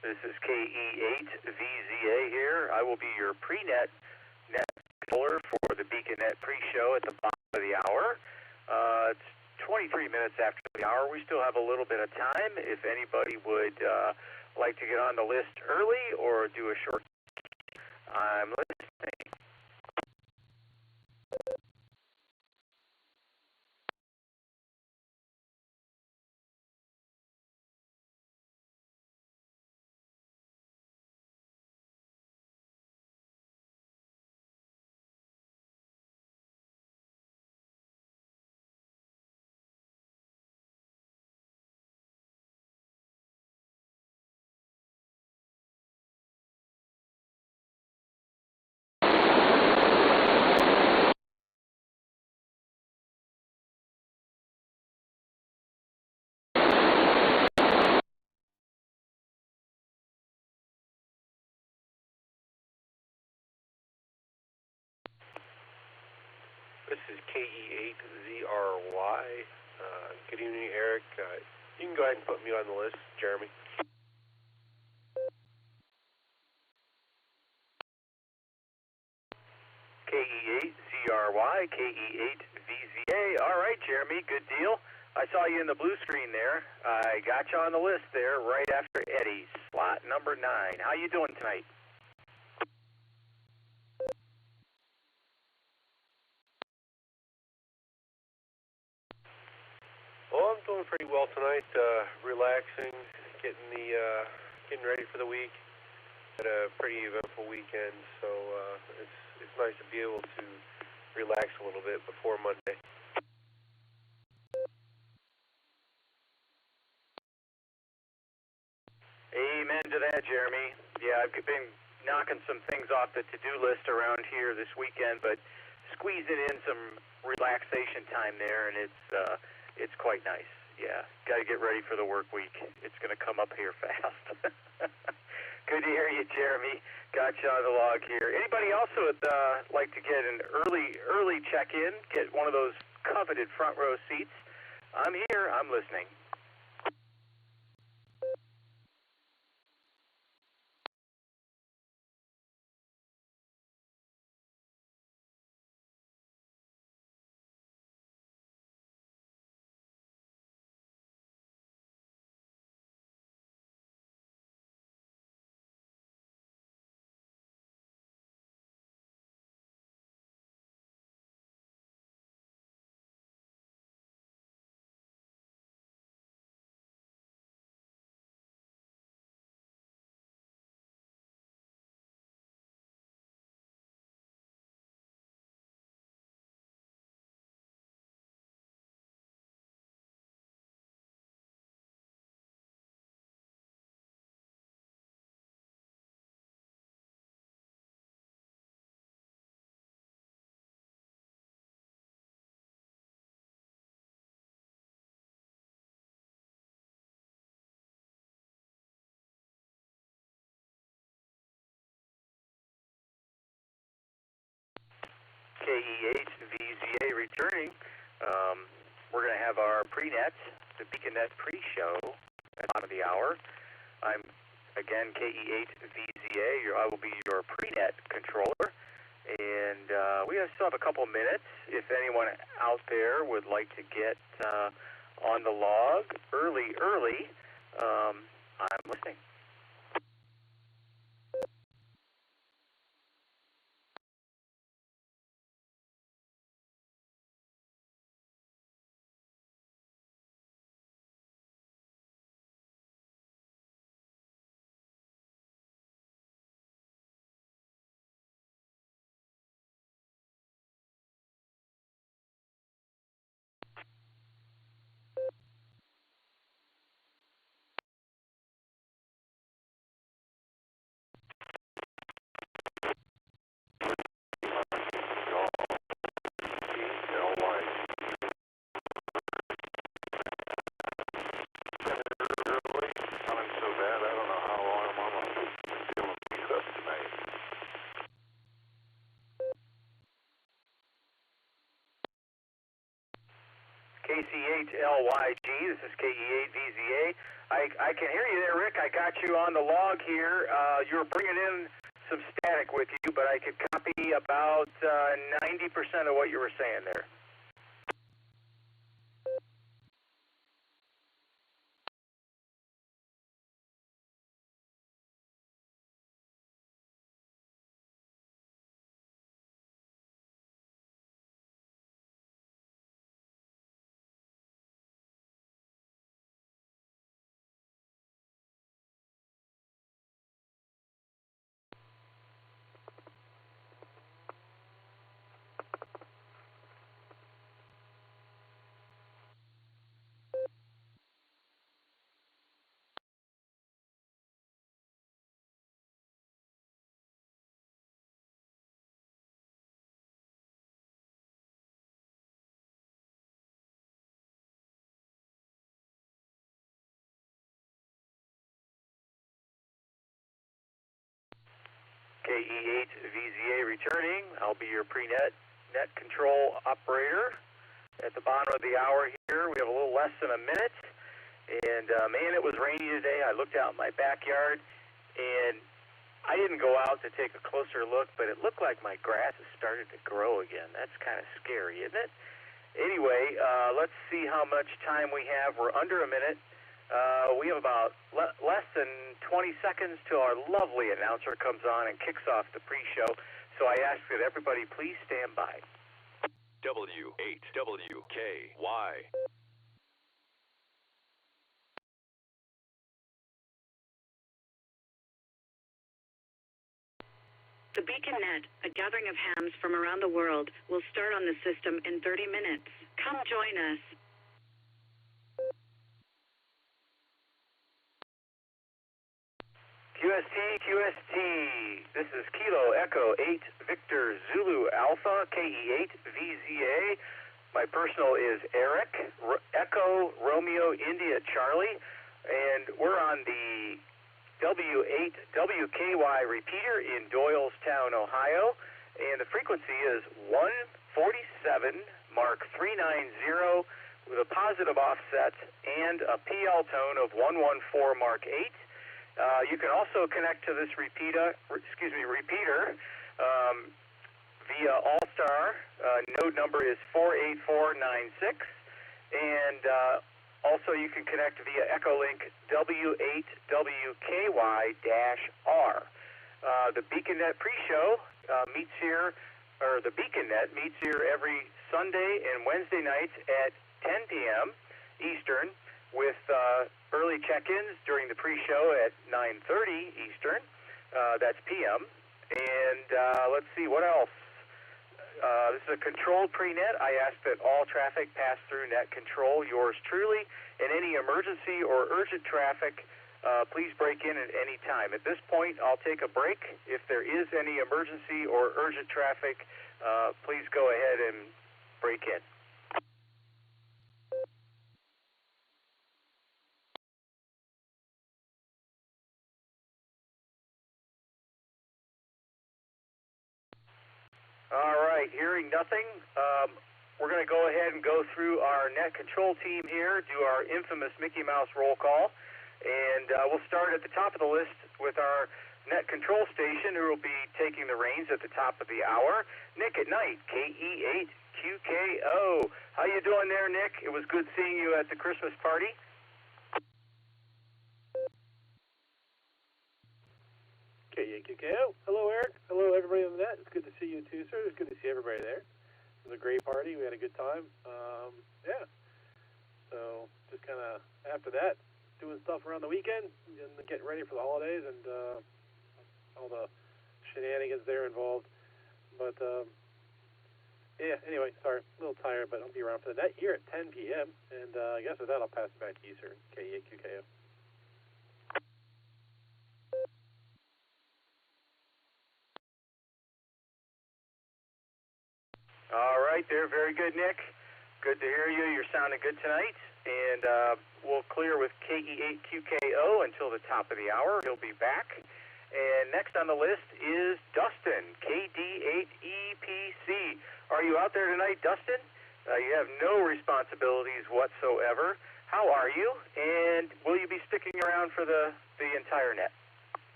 This is KE8VZA here. I will be your pre-net net controller for the BeaconNet pre-show at the bottom of the hour. It's 23 minutes after the hour. We still have a little bit of time. If anybody would like to get on the list early or do a short, I'm listening. This is KE8ZRY. Good evening, Eric. You can go ahead and put me on the list, Jeremy. KE8ZRY, KE8VZA. All right, Jeremy, good deal. I saw you in the blue screen there. I got you on the list there right after Eddie, slot number 9. How you doing tonight? Well, I'm doing pretty well tonight. Relaxing, getting ready for the week. Had a pretty eventful weekend, so it's nice to be able to relax a little bit before Monday. Amen to that, Jeremy. Yeah, I've been knocking some things off the to-do list around here this weekend, but squeezing in some relaxation time there, and it's quite nice. Yeah, got to get ready for the work week. It's going to come up here fast. Good to hear you, Jeremy. Got you on the log here. Anybody else who would like to get an early check-in, get one of those coveted front row seats? I'm here. I'm listening. KE8VZA returning. We're going to have our pre-net, the BeaconNet pre-show at the bottom of the hour. I'm, again, KE8VZA. I will be your pre-net controller. And we still have a couple minutes. If anyone out there would like to get on the log early, I'm listening. KC8LYG, This is KE8VZA. I can hear you there, Rick. I got you on the log here. You were bringing in some static with you, but I could copy about 90% of what you were saying there. KE8VZA returning. I'll be your pre-net net control operator. At the bottom of the hour here, we have a little less than a minute. And man, it was rainy today. I looked out in my backyard, and I didn't go out to take a closer look, but it looked like my grass has started to grow again. That's kind of scary, isn't it? Anyway, let's see how much time we have. We're under a minute. We have about less than 20 seconds till our lovely announcer comes on and kicks off the pre-show. So I ask that everybody please stand by. W8WKY. The Beacon Net, a gathering of hams from around the world, will start on the system in 30 minutes. Come join us. QST. This is Kilo Echo 8 Victor Zulu Alpha KE8VZA. My personal is Eric Echo Romeo India Charlie, and we're on the W8WKY repeater in Doylestown, Ohio, and the frequency is 147 Mark 390 with a positive offset and a PL tone of 114 Mark 8. You can also connect to this repeater via Allstar. Node number is 48496, and also you can connect via Echolink W8WKY-R. The BeaconNet pre-show meets here, or the BeaconNet meets here every Sunday and Wednesday nights at 10 p.m. Eastern, with early check-ins during the pre-show at 9:30 Eastern. That's p.m. And let's see, what else? This is a controlled pre-net. I ask that all traffic pass through net control, yours truly, and any emergency or urgent traffic, please break in at any time. At this point, I'll take a break. If there is any emergency or urgent traffic, please go ahead and break in. All right, hearing nothing, we're going to go ahead and go through our net control team here, do our infamous Mickey Mouse roll call, and we'll start at the top of the list with our net control station, who will be taking the reins at the top of the hour, Nick at Nite, KE8QKO. How you doing there, Nick? It was good seeing you at the Christmas party. KE8QKO. Hello, Eric. Hello, everybody on the net. It's good to see you too, sir. It's good to see everybody there. It was a great party. We had a good time. Yeah. So just kind of after that, doing stuff around the weekend and getting ready for the holidays and all the shenanigans there involved. But yeah. Anyway, sorry, a little tired, but I'll be around for the net here at 10 p.m. And I guess with that, I'll pass it back to you, sir. KE8QKO. All right, there. Very good, Nick. Good to hear you. You're sounding good tonight. And we'll clear with KE8QKO until the top of the hour. He'll be back. And next on the list is Dustin, KD8EPC. Are you out there tonight, Dustin? You have no responsibilities whatsoever. How are you? And will you be sticking around for the entire net?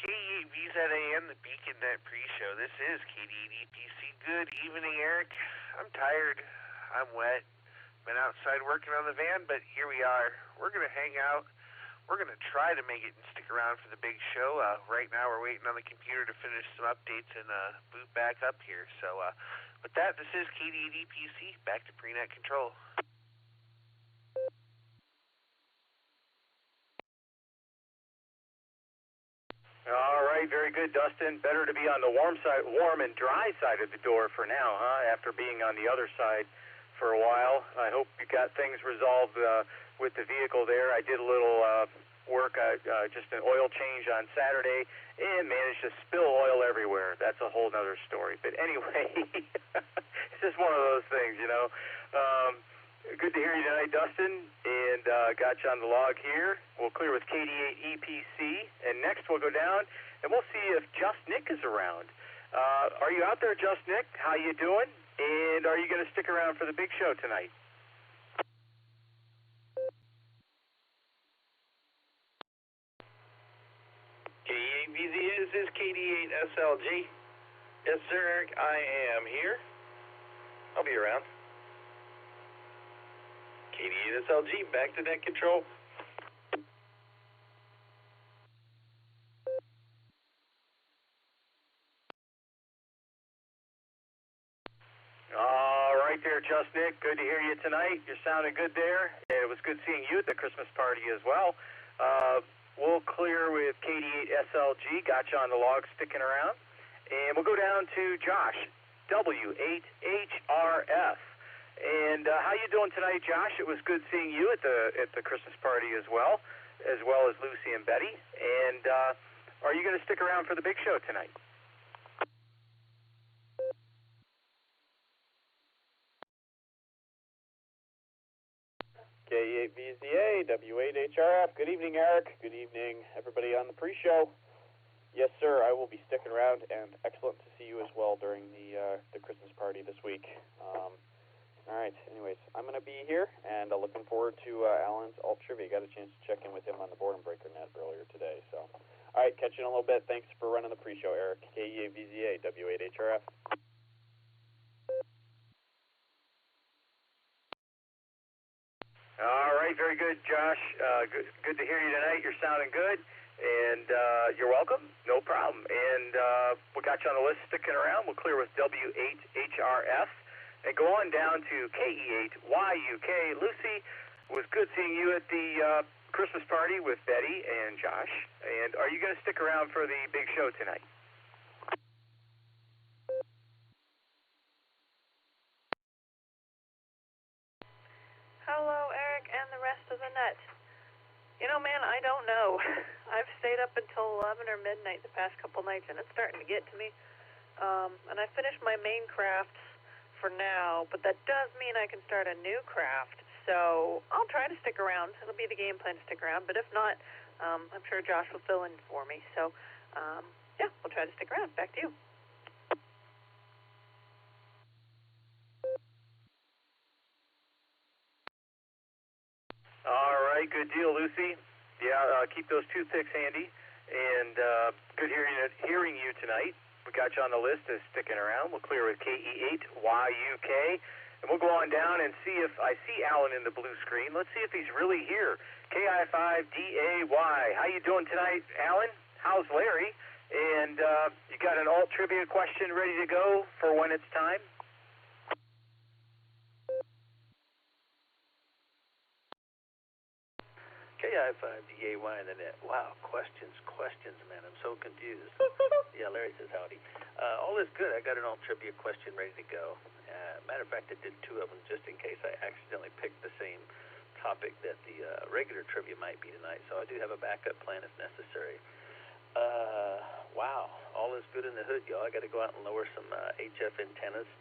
KEVZAM, the Beacon Net pre-show. This is KD8EPC. Good evening, Eric. I'm tired. I'm wet. Been outside working on the van, but here we are. We're going to hang out. We're going to try to make it and stick around for the big show. Right now we're waiting on the computer to finish some updates and boot back up here. So with that, this is KD8EPC. Back to pre-net control. All right, very good, Dustin. Better to be on the warm and dry side of the door for now, huh? After being on the other side for a while. I hope you got things resolved with the vehicle there. I did a little work, just an oil change on Saturday, and managed to spill oil everywhere. That's a whole other story. But anyway, it's just one of those things, you know. Good to hear you tonight, Dustin, and got you on the log here. We'll clear with KD8EPC, and next we'll go down, and we'll see if Just Nick is around. Are you out there, Just Nick? How you doing? And are you going to stick around for the big show tonight? KD8VZ, this is KD8SLG. Yes, sir, Eric, I am here. I'll be around. KD8SLG, back to net control. All right there, Just Nick. Good to hear you tonight. You're sounding good there. It was good seeing you at the Christmas party as well. We'll clear with KD8SLG. Got you on the log sticking around. And we'll go down to Josh, W8HRF. And how you doing tonight, Josh? It was good seeing you at the Christmas party as well as Lucy and Betty. And are you going to stick around for the big show tonight? K8VZA, W8HRF. Good evening, Eric. Good evening, everybody on the pre-show. Yes, sir, I will be sticking around, and excellent to see you as well during the Christmas party this week. All right, anyways, I'm going to be here, and looking forward to Alan's alt trivia. Got a chance to check in with him on the Boredom Breaker net earlier today. So, all right, catch you in a little bit. Thanks for running the pre-show, Eric. KEVZA, W8HRF. All right, very good, Josh. Good to hear you tonight. You're sounding good, and you're welcome. No problem. And we got you on the list sticking around. We'll clear with W8HRF and go on down to KE8YUK. Lucy, it was good seeing you at the Christmas party with Betty and Josh. And are you going to stick around for the big show tonight? Hello, Eric, and the rest of the net. You know, man, I don't know. I've stayed up until 11 or midnight the past couple nights, and it's starting to get to me. And I finished my main crafts for now, but that does mean I can start a new craft. So I'll try to stick around. It'll be the game plan to stick around, but if not, I'm sure Josh will fill in for me. So, yeah, we'll try to stick around. Back to you. All right, good deal, Lucy. Yeah, keep those toothpicks handy. And good hearing you tonight. We got you on the list as sticking around. We'll clear with KE8YUK. And we'll go on down and see if I see Alan in the blue screen. Let's see if he's really here. KI5DAY. How you doing tonight, Alan? How's Larry? And you got an alt trivia question ready to go for when it's time? KI5DAY in the net. Wow, questions, man. I'm so confused. Yeah, Larry says howdy. All is good. I got an alt trivia question ready to go. Matter of fact, I did two of them just in case I accidentally picked the same topic that the regular trivia might be tonight. So I do have a backup plan if necessary. Wow, all is good in the hood, y'all. I got to go out and lower some HF antennas.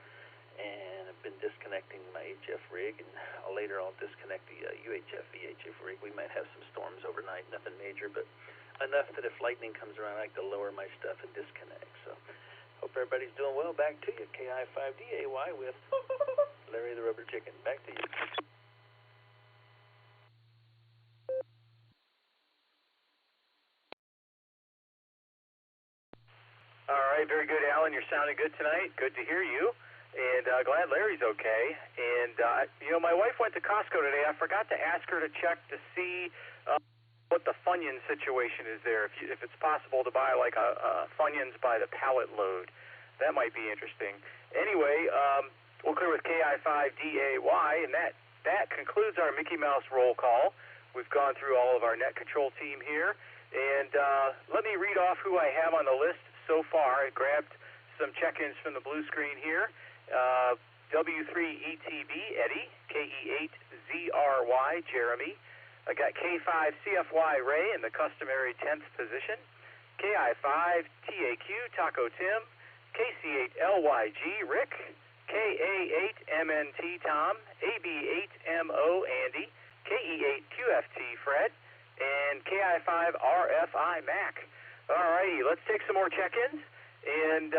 And I've been disconnecting my HF rig, and later I'll disconnect the UHF VHF rig. We might have some storms overnight, nothing major, but enough that if lightning comes around, I like to lower my stuff and disconnect. So hope everybody's doing well. Back to you, KI5DAY with Larry the Rubber Chicken, back to you. All right, very good, Alan. You're sounding good tonight. Good to hear you. And glad Larry's okay. And, my wife went to Costco today. I forgot to ask her to check to see what the Funyuns situation is there. If it's possible to buy, like, a Funyuns by the pallet load. That might be interesting. Anyway, we'll clear with KI5DAY, and that concludes our Mickey Mouse roll call. We've gone through all of our net control team here. And let me read off who I have on the list so far. I grabbed some check-ins from the blue screen here. W3ETB, Eddie. KE8ZRY, Jeremy. I got K5CFY, Ray, in the customary 10th position. KI5TAQ, Taco Tim. KC8LYG, Rick. KA8MNT, Tom. AB8MO, Andy. KE8QFT, Fred. And KI5RFI, Mac. All righty, let's take some more check-ins, and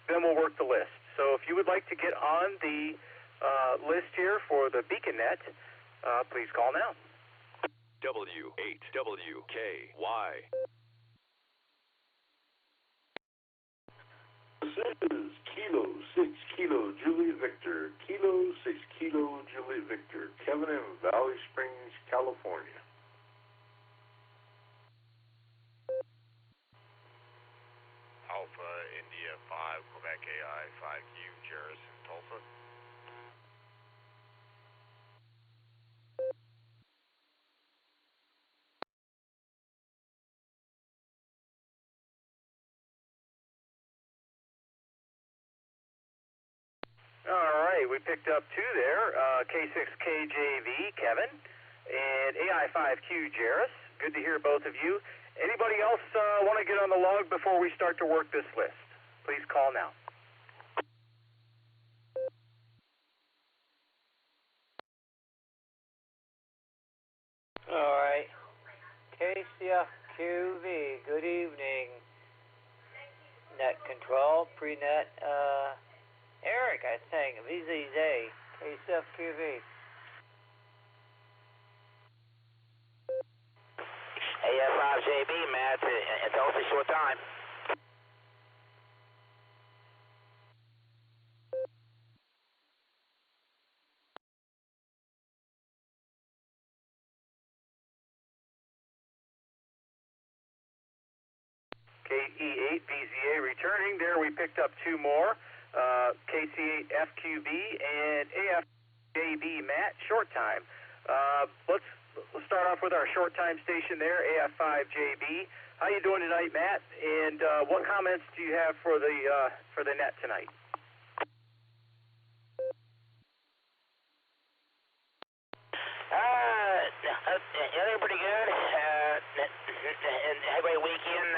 then we'll work the list. So if you would like to get on the list here for the BeaconNet, please call now. W8WKY. This is Kilo 6 Kilo Juliet Victor, Kilo 6 Kilo Juliet Victor, Kevin in Valley Springs, California. Alpha India 5, Quebec AI 5Q, Jerris in Tulsa. All right, we picked up two there, K6KJV, Kevin, and AI5Q, Jerris. Good to hear both of you. Anybody else want to get on the log before we start to work this list? Please call now. All right. KCFQV, good evening. Net control, pre-net, Eric, I think, VZZ, KCFQV. AF5JB, Matt, it's also short time. KE8BZA returning. There we picked up two more, KC8FQB and AFJB, Matt, short time. Let's start off with our short time station there, AF5JB. How you doing tonight, Matt? And what comments do you have for the net tonight? They're pretty good. And had a great weekend.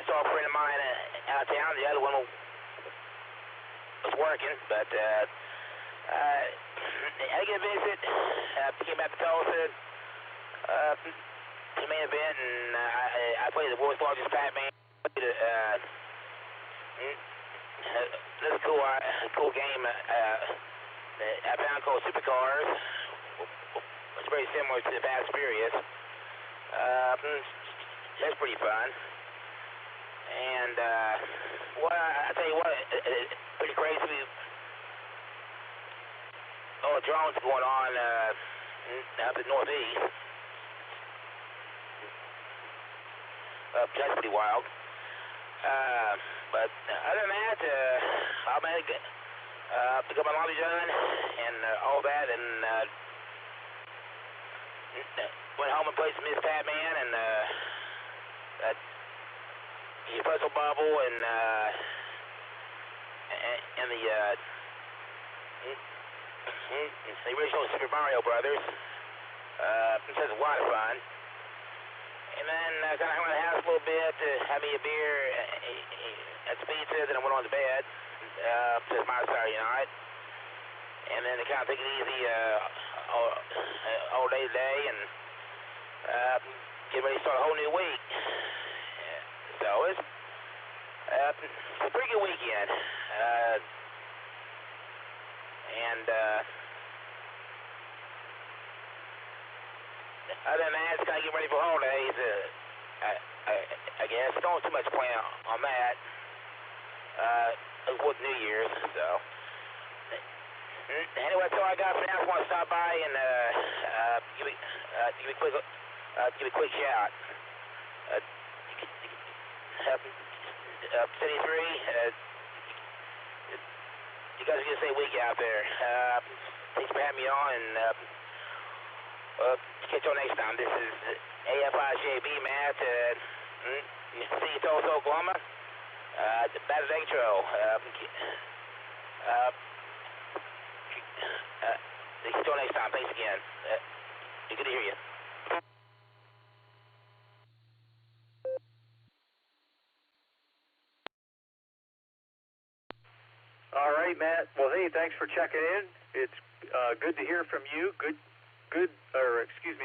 Saw a friend of mine out of town. The other one was working, but I had a good visit. Came back to Tulsa. The main event, and I played the world's largest Pac-Man. This is a cool game. I found called Supercars. It's very similar to the Fast Furious. That's pretty fun. And I tell you what, it's pretty crazy. All the drones going on up in the Northeast. That's pretty wild. But other than that, I managed to get my laundry done and all that, and went home and played some Miss Pac-Man and the Puzzle Bubble and the original Super Mario Brothers. This was a lot of fun. And then kind of hung around the house a little bit, had me a beer, had some pizza, then I went on to bed. It's my Saturday night. And then to kind of take it easy all day today and get ready to start a whole new week. So it's a pretty good weekend. And other than that, it's kind of getting ready for holidays. I guess don't too much plan on that. With New Year's, so. Anyway, that's all I got for now. I just want to stop by and give me a quick shout. City 3, you guys are gonna say week out there. Thanks for having me on, and catch you next time. This is AFIJB Matt. See you Tulsa, Oklahoma. The Bad Intro. See you next time. Thanks again. Good to hear you. All right, Matt. Well, hey, thanks for checking in. It's good to hear from you.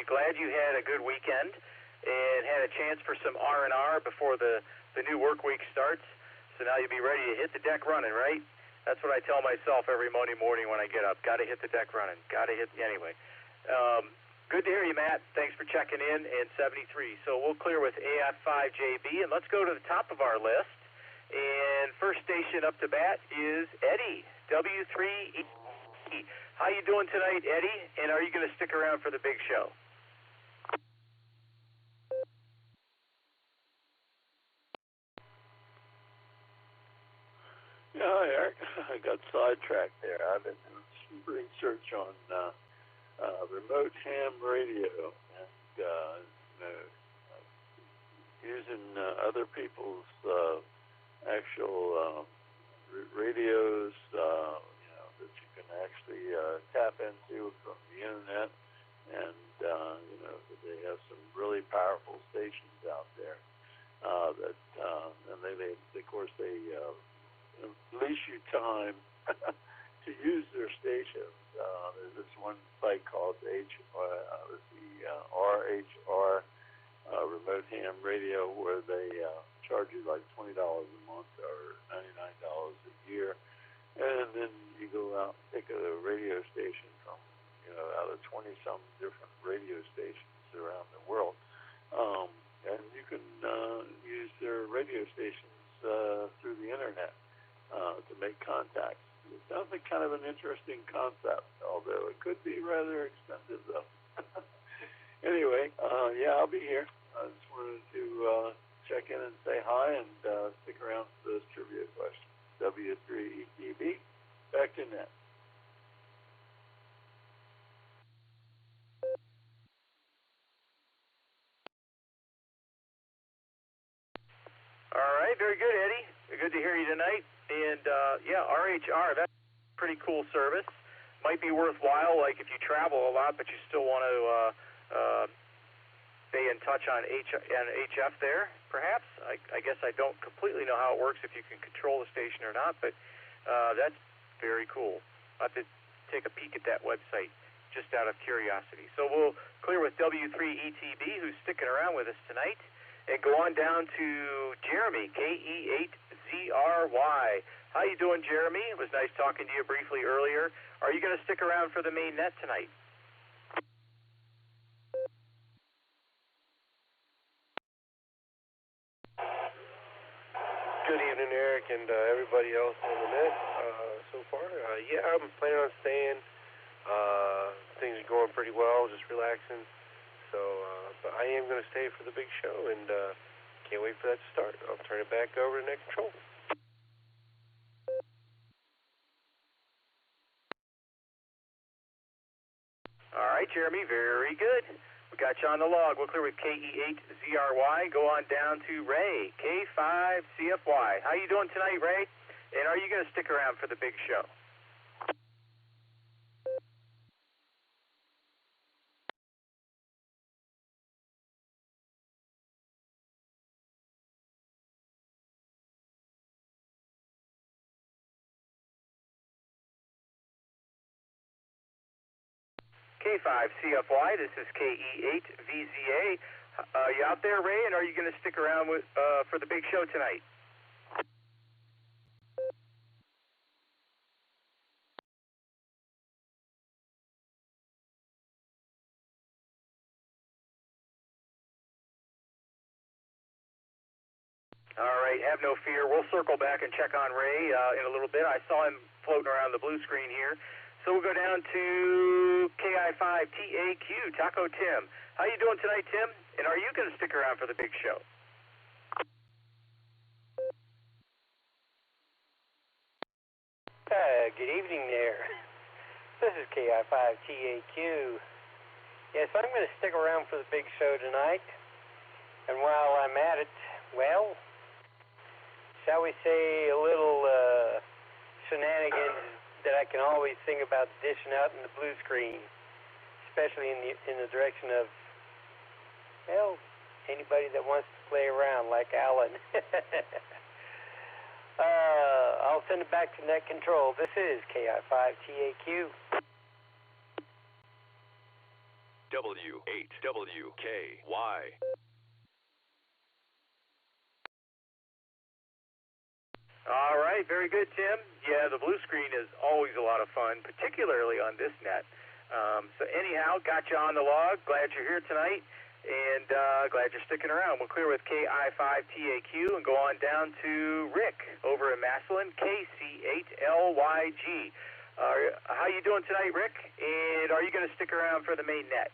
Glad you had a good weekend and had a chance for some R&R before the new work week starts. So now you'll be ready to hit the deck running, right? That's what I tell myself every Monday morning when I get up. Got to hit the deck running. Anyway. Good to hear you, Matt. Thanks for checking in. And 73. So we'll clear with AF5JB, and let's go to the top of our list. And first station up to bat is Eddie, W3E. How you doing tonight, Eddie? And are you going to stick around for the big show? Yeah, hi, Eric. I got sidetracked there. I've been doing some research on remote ham radio and using other people's actual radios, that you can actually tap into from the internet, and they have some really powerful stations out there and they of course they lease you time to use their stations. There's this one site called RHR Remote Ham Radio, where they charge you like $20 a month or $99 a year, and then you go out and pick a radio station from out of 20-some different radio stations around the world, and you can use their radio stations through the internet to make contacts. It sounds like kind of an interesting concept, although it could be rather expensive, though. Anyway, I'll be here. I just wanted to check in and say hi and stick around for those trivia questions. W3ETB, back to net. All right, very good, Eddie. Good to hear you tonight. And RHR, that's a pretty cool service. Might be worthwhile, like if you travel a lot, but you still want to stay in touch on HF there, perhaps. I guess I don't completely know how it works, if you can control the station or not, but that's very cool. I'll have to take a peek at that website just out of curiosity. So we'll clear with W3ETB, who's sticking around with us tonight, and go on down to Jeremy, KE8ZRY. How you doing, Jeremy? It was nice talking to you briefly earlier. Are you going to stick around for the main net tonight? Good evening, Eric, and everybody else on the net so far. I'm planning on staying. Things are going pretty well, just relaxing. So, but I am going to stay for the big show, and can't wait for that to start. I'll turn it back over to Net Control. All right, Jeremy, very good. We got you on the log. We'll clear with KE8ZRY. Go on down to Ray, K5CFY. How you doing tonight, Ray? And are you going to stick around for the big show? K5CFY, this is KE8VZA. You out there, Ray, and are you going to stick around for the big show tonight? All right, have no fear. We'll circle back and check on Ray in a little bit. I saw him floating around the blue screen here. So we'll go down to KI5TAQ, Taco Tim. How you doing tonight, Tim? And are you going to stick around for the big show? Good evening there. This is KI5TAQ. Yes, I'm going to stick around for the big show tonight. And while I'm at it, well, shall we say a little shenanigans that I can always think about dishing out in the blue screen, especially in the direction of, well, anybody that wants to play around like Alan. I'll send it back to net control. This is KI5TAQ. W8WKY. All right, very good, Tim. Yeah, the blue screen is always a lot of fun, particularly on this net. So anyhow, got you on the log. Glad you're here tonight, and glad you're sticking around. We'll clear with KI5TAQ and go on down to Rick over in Massillon, KC8LYG. How you doing tonight, Rick? And are you going to stick around for the main net?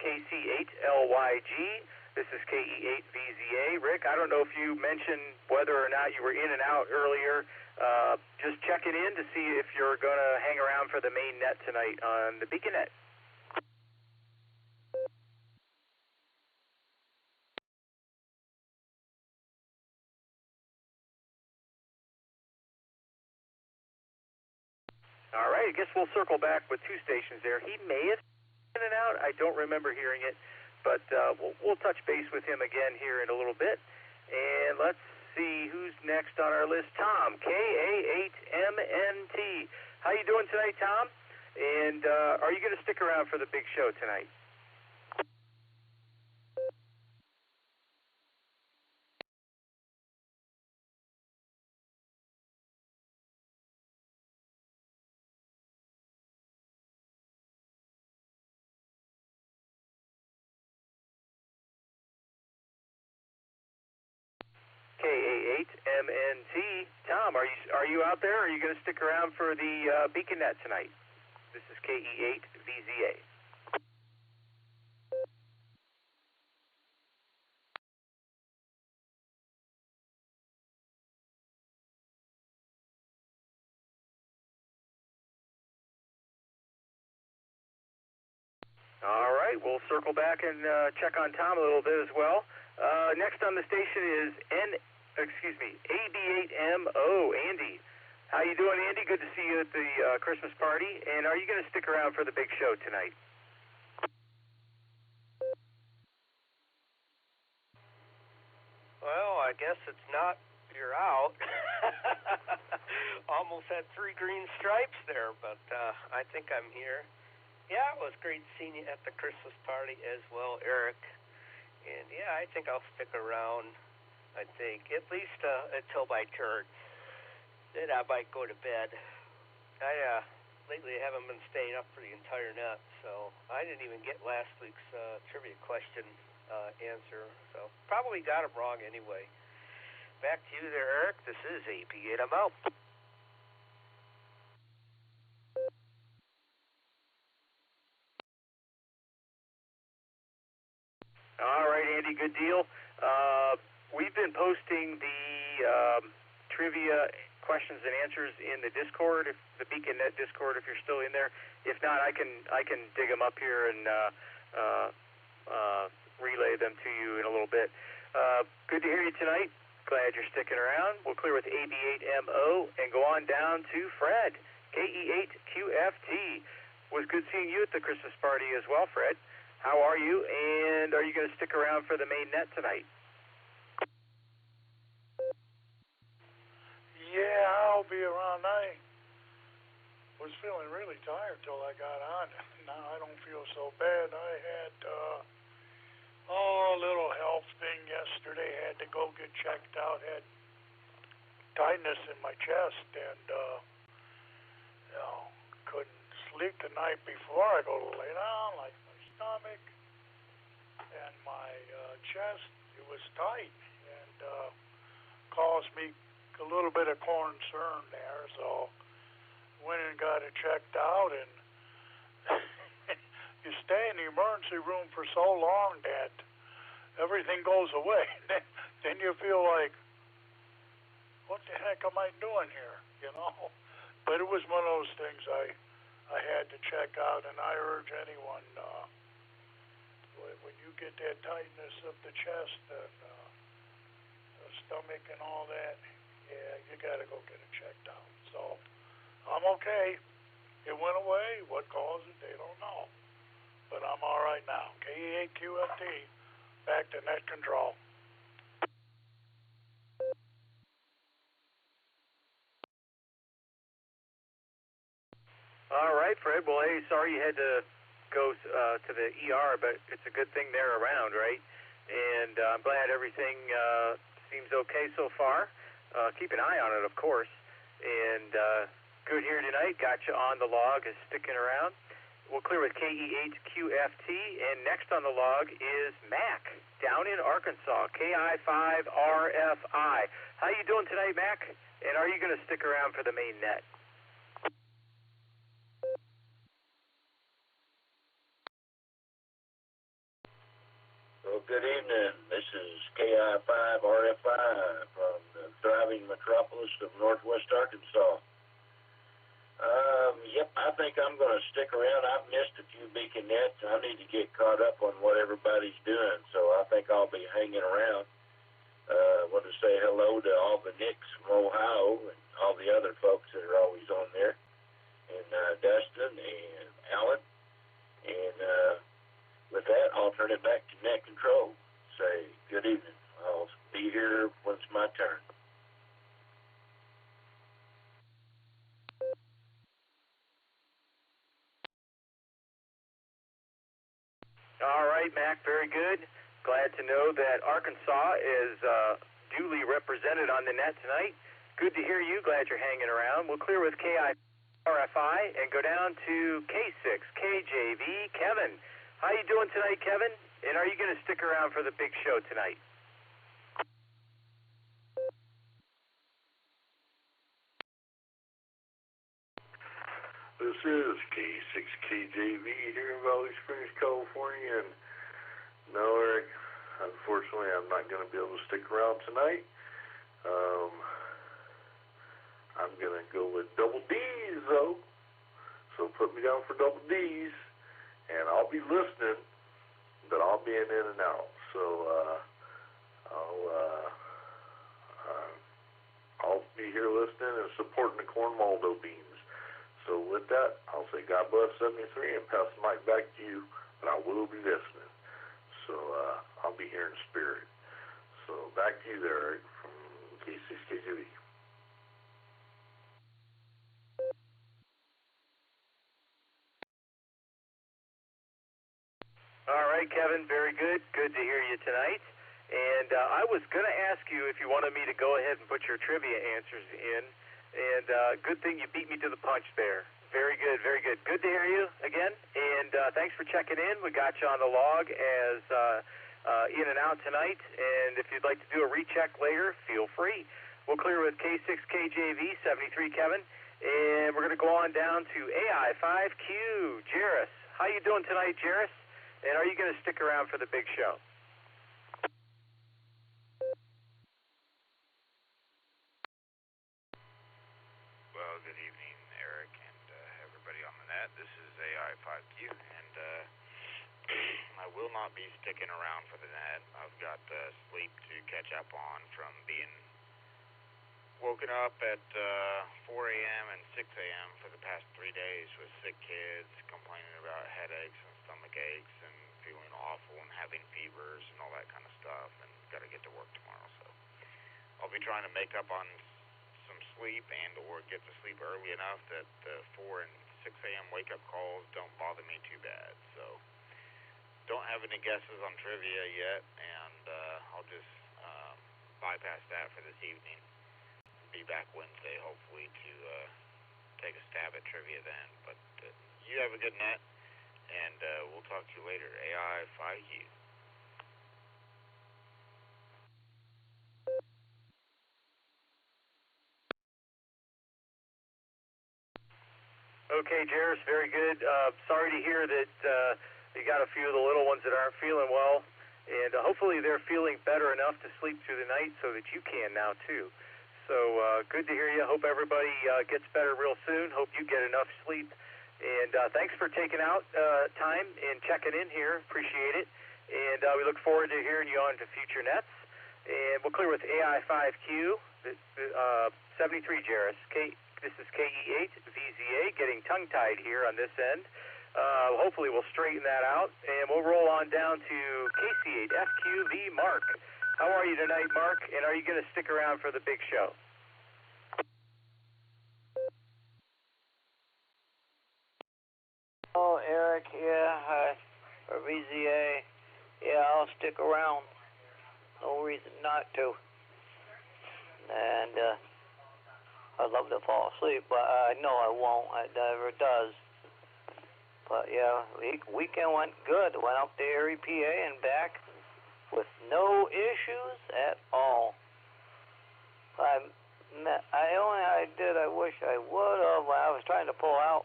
KC8LYG. This is KE8VZA. Rick, I don't know if you mentioned whether or not you were in and out earlier. Just checking in to see if you're going to hang around for the main net tonight on the Beacon Net. All right, I guess we'll circle back with two stations there. He may have in and out. I don't remember hearing it, but we'll touch base with him again here in a little bit. And let's see who's next on our list. Tom, KA8MNT. How you doing tonight, Tom? And are you going to stick around for the big show tonight? KA8MNT. Tom, are you out there? Or are you going to stick around for the Beacon Net tonight? This is KE8VZA. All right, we'll circle back and check on Tom a little bit as well. Next on the station is AB8MO, Andy. How you doing, Andy? Good to see you at the Christmas party. And are you going to stick around for the big show tonight? Well, I guess it's not. You're out. Almost had 3 green stripes there, but I think I'm here. Yeah, it was great seeing you at the Christmas party as well, Eric. And yeah, I think I'll stick around. I think at least until my turn. Then I might go to bed. I lately haven't been staying up for the entire net, so I didn't even get last week's trivia question answer. So probably got them wrong anyway. Back to you there, Eric. This is AB8MO. All right, Andy, good deal. We've been posting the trivia questions and answers in the Discord, if the Beacon Net Discord, if you're still in there. If not, I can dig them up here and relay them to you in a little bit. Good to hear you tonight. Glad you're sticking around. We'll clear with AB8MO and go on down to Fred, KE8QFT. Was good seeing you at the Christmas party as well, Fred. How are you, and are you going to stick around for the main net tonight? Yeah, I'll be around. I was feeling really tired till I got on. Now I don't feel so bad. I had a little health thing yesterday. Had to go get checked out. Had tightness in my chest, and couldn't sleep the night before I go to lay down, like my stomach and my chest. It was tight, and caused me a little bit of concern there. So went and got it checked out, and you stay in the emergency room for so long that everything goes away. Then you feel like, what the heck am I doing here? But it was one of those things I had to check out, and I urge anyone, when you get that tightness of the chest and the stomach and all that, yeah, you got to go get it checked out. So I'm okay. It went away. What caused it, they don't know. But I'm all right now. KE8QFT, back to net control. All right, Fred. Well, hey, sorry you had to go to the ER, but it's a good thing they're around, right? And I'm glad everything seems okay so far. Keep an eye on it, of course. And good here tonight. Got you on the log, is sticking around. We'll clear with KE8QFT, and next on the log is Mac, down in Arkansas, KI5RFI. How you doing tonight, Mac? And are you going to stick around for the main net? Well, good evening. This is KI5RFI from the thriving metropolis of Northwest Arkansas. Yep, I think I'm going to stick around. I've missed a few beacon nets. I need to get caught up on what everybody's doing, so I think I'll be hanging around. I want to say hello to all the Nicks from Ohio and all the other folks that are always on there, and Dustin and Alan. And with that, I'll turn it back to net control. Say good evening. I'll be here when it's my turn. All right, Mac, very good. Glad to know that Arkansas is duly represented on the net tonight. Good to hear you. Glad you're hanging around. We'll clear with KI5RFI and go down to K6KJV. Kevin, how you doing tonight, Kevin? And are you going to stick around for the big show tonight? This is K6KJV here in Valley Springs, California, and no, Eric, unfortunately, I'm not going to be able to stick around tonight. I'm going to go with double D's, though, so put me down for double D's, and I'll be listening, but I'll be in and out, so I'll be here listening and supporting the corn maldo beans. So with that, I'll say God bless 73 and pass the mic back to you, but I will be listening. So I'll be here in spirit. So back to you there, Eric, from K6KJV. All right, Kevin, very good. Good to hear you tonight. And I was going to ask you if you wanted me to go ahead and put your trivia answers in. And good thing you beat me to the punch there. Very good, very good. Good to hear you again. And thanks for checking in. We got you on the log as in and out tonight. And if you'd like to do a recheck later, feel free. We'll clear with K6KJV, 73 Kevin. And we're going to go on down to AI5Q, Jairus. How you doing tonight, Jairus? And are you going to stick around for the big show? Well, good evening, Eric, and everybody on the net. This is AI5Q, and I will not be sticking around for the net. I've got sleep to catch up on from being woken up at 4 a.m. and 6 a.m. for the past 3 days with sick kids complaining about headaches and stomach aches and feeling awful and having fevers and all that kind of stuff, and got to get to work tomorrow. So I'll be trying to make up on some sleep and or get to sleep early enough that the 4 and 6 a.m. wake-up calls don't bother me too bad. So don't have any guesses on trivia yet, and I'll just bypass that for this evening. be back Wednesday, hopefully, to take a stab at trivia then. But you have a good net, and we'll talk to you later. AI 5U. Okay, Jairus, very good. Sorry to hear that you got a few of the little ones that aren't feeling well, and hopefully they're feeling better enough to sleep through the night so that you can now too. So good to hear you. Hope everybody gets better real soon. Hope you get enough sleep. And thanks for taking out time and checking in here. Appreciate it. And we look forward to hearing you on to future nets. And we'll clear with AI5Q, 73 Jairus. This is KE8 VZA, getting tongue-tied here on this end. Hopefully we'll straighten that out, and we'll roll on down to KC8 FQV Mark. How are you tonight, Mark? And are you going to stick around for the big show? Oh, Eric, yeah, for VZA, yeah, I'll stick around. No reason not to. And I'd love to fall asleep, but I know I won't. It never does. But yeah, weekend went good. Went up to Erie, PA, and back with no issues at all. I wish I would have. I was trying to pull out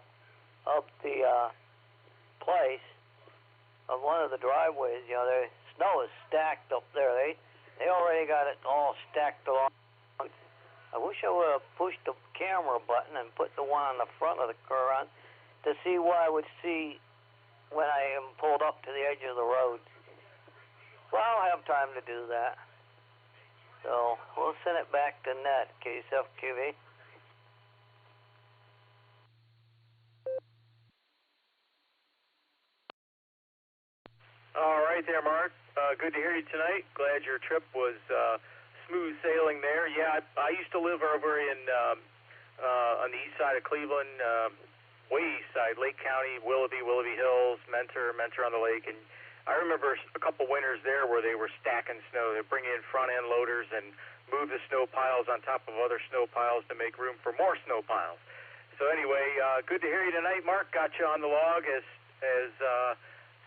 up the place of one of the driveways. You know, the snow is stacked up there. They already got it all stacked along. I wish I would have pushed the camera button and put the one on the front of the car on to see what I would see when I am pulled up to the edge of the road. Well, I don't have time to do that. So we'll send it back to net, KSFQV. All right there, Mark. Good to hear you tonight. Glad your trip was smooth sailing there. Yeah, I used to live over in on the east side of Cleveland, way east side, Lake County, Willoughby Hills, Mentor on the lake, and I remember a couple winters there where they were stacking snow. They'd bring in front-end loaders and move the snow piles on top of other snow piles to make room for more snow piles. So anyway, good to hear you tonight, Mark. Got you on the log as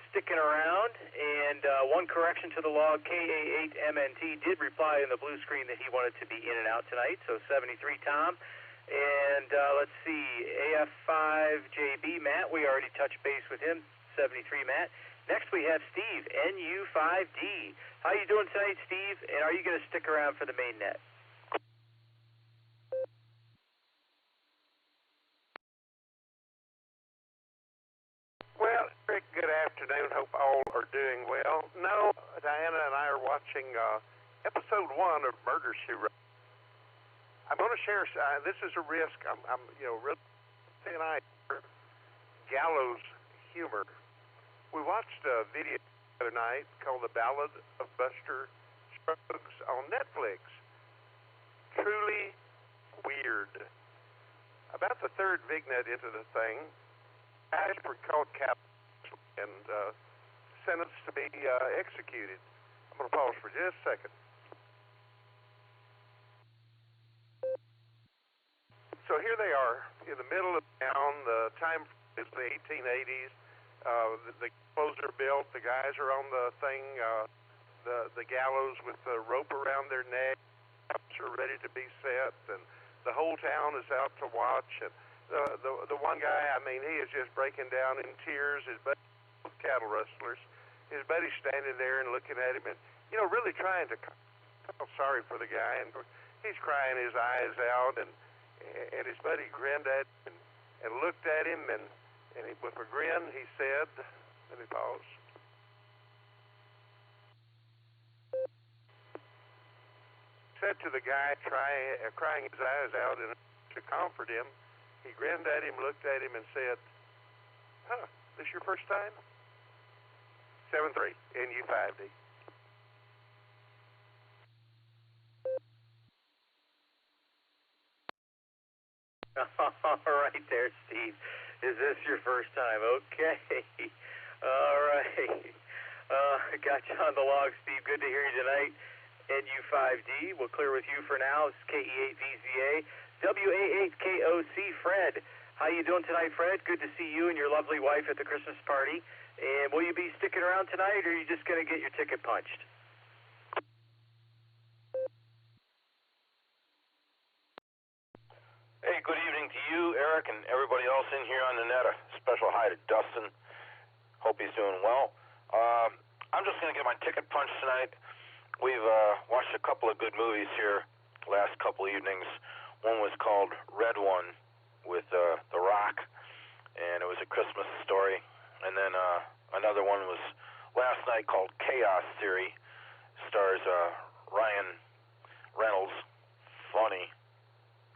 sticking around. And one correction to the log, KA8MNT did reply in the blue screen that he wanted to be in and out tonight, so 73 Tom. And let's see, AF5JB Matt, we already touched base with him, 73 Matt. Next we have Steve, NU5D. How you doing tonight, Steve? And are you going to stick around for the main net? Well, Rick, good afternoon. Hope all are doing well. No, Diana and I are watching episode 1 of Murder, She Wrote. I'm going to share. This is a risk. I'm really tonight. Gallows humor. We watched a video the other night called "The Ballad of Buster Scruggs" on Netflix. Truly weird. About the third vignette into the thing, guys were caught captive and sentenced to be executed. I'm going to pause for just a second. So here they are in the middle of town. The time is the 1880s. The clothes are built. The guys are on the thing, the gallows with the rope around their neck. Are ready to be set, and the whole town is out to watch. And the one guy, I mean, he is just breaking down in tears. His buddy, cattle rustlers, his buddy's standing there and looking at him, and really trying to feel sorry for the guy. And he's crying his eyes out, and his buddy grinned at him and looked at him, and with a grin, he said, let me pause. Said to the guy crying his eyes out, and to comfort him, he grinned at him, looked at him, and said, this your first time? 7-3, NU5D. All right there, Steve. Is this your first time? Okay. All right. Got you on the log, Steve. Good to hear you tonight. NU5D. We'll clear with you for now. It's KE8VZA. WA8KOC Fred. How you doing tonight, Fred? Good to see you and your lovely wife at the Christmas party. And will you be sticking around tonight, or are you just going to get your ticket punched? Hey, good evening to you, Eric, and everybody else in here on the net. A special hi to Dustin. Hope he's doing well. I'm just going to get my ticket punched tonight. We've watched a couple of good movies here last couple evenings. One was called Red One with The Rock, and it was a Christmas story. And then another one was last night called Chaos Theory. Stars Ryan Reynolds. Funny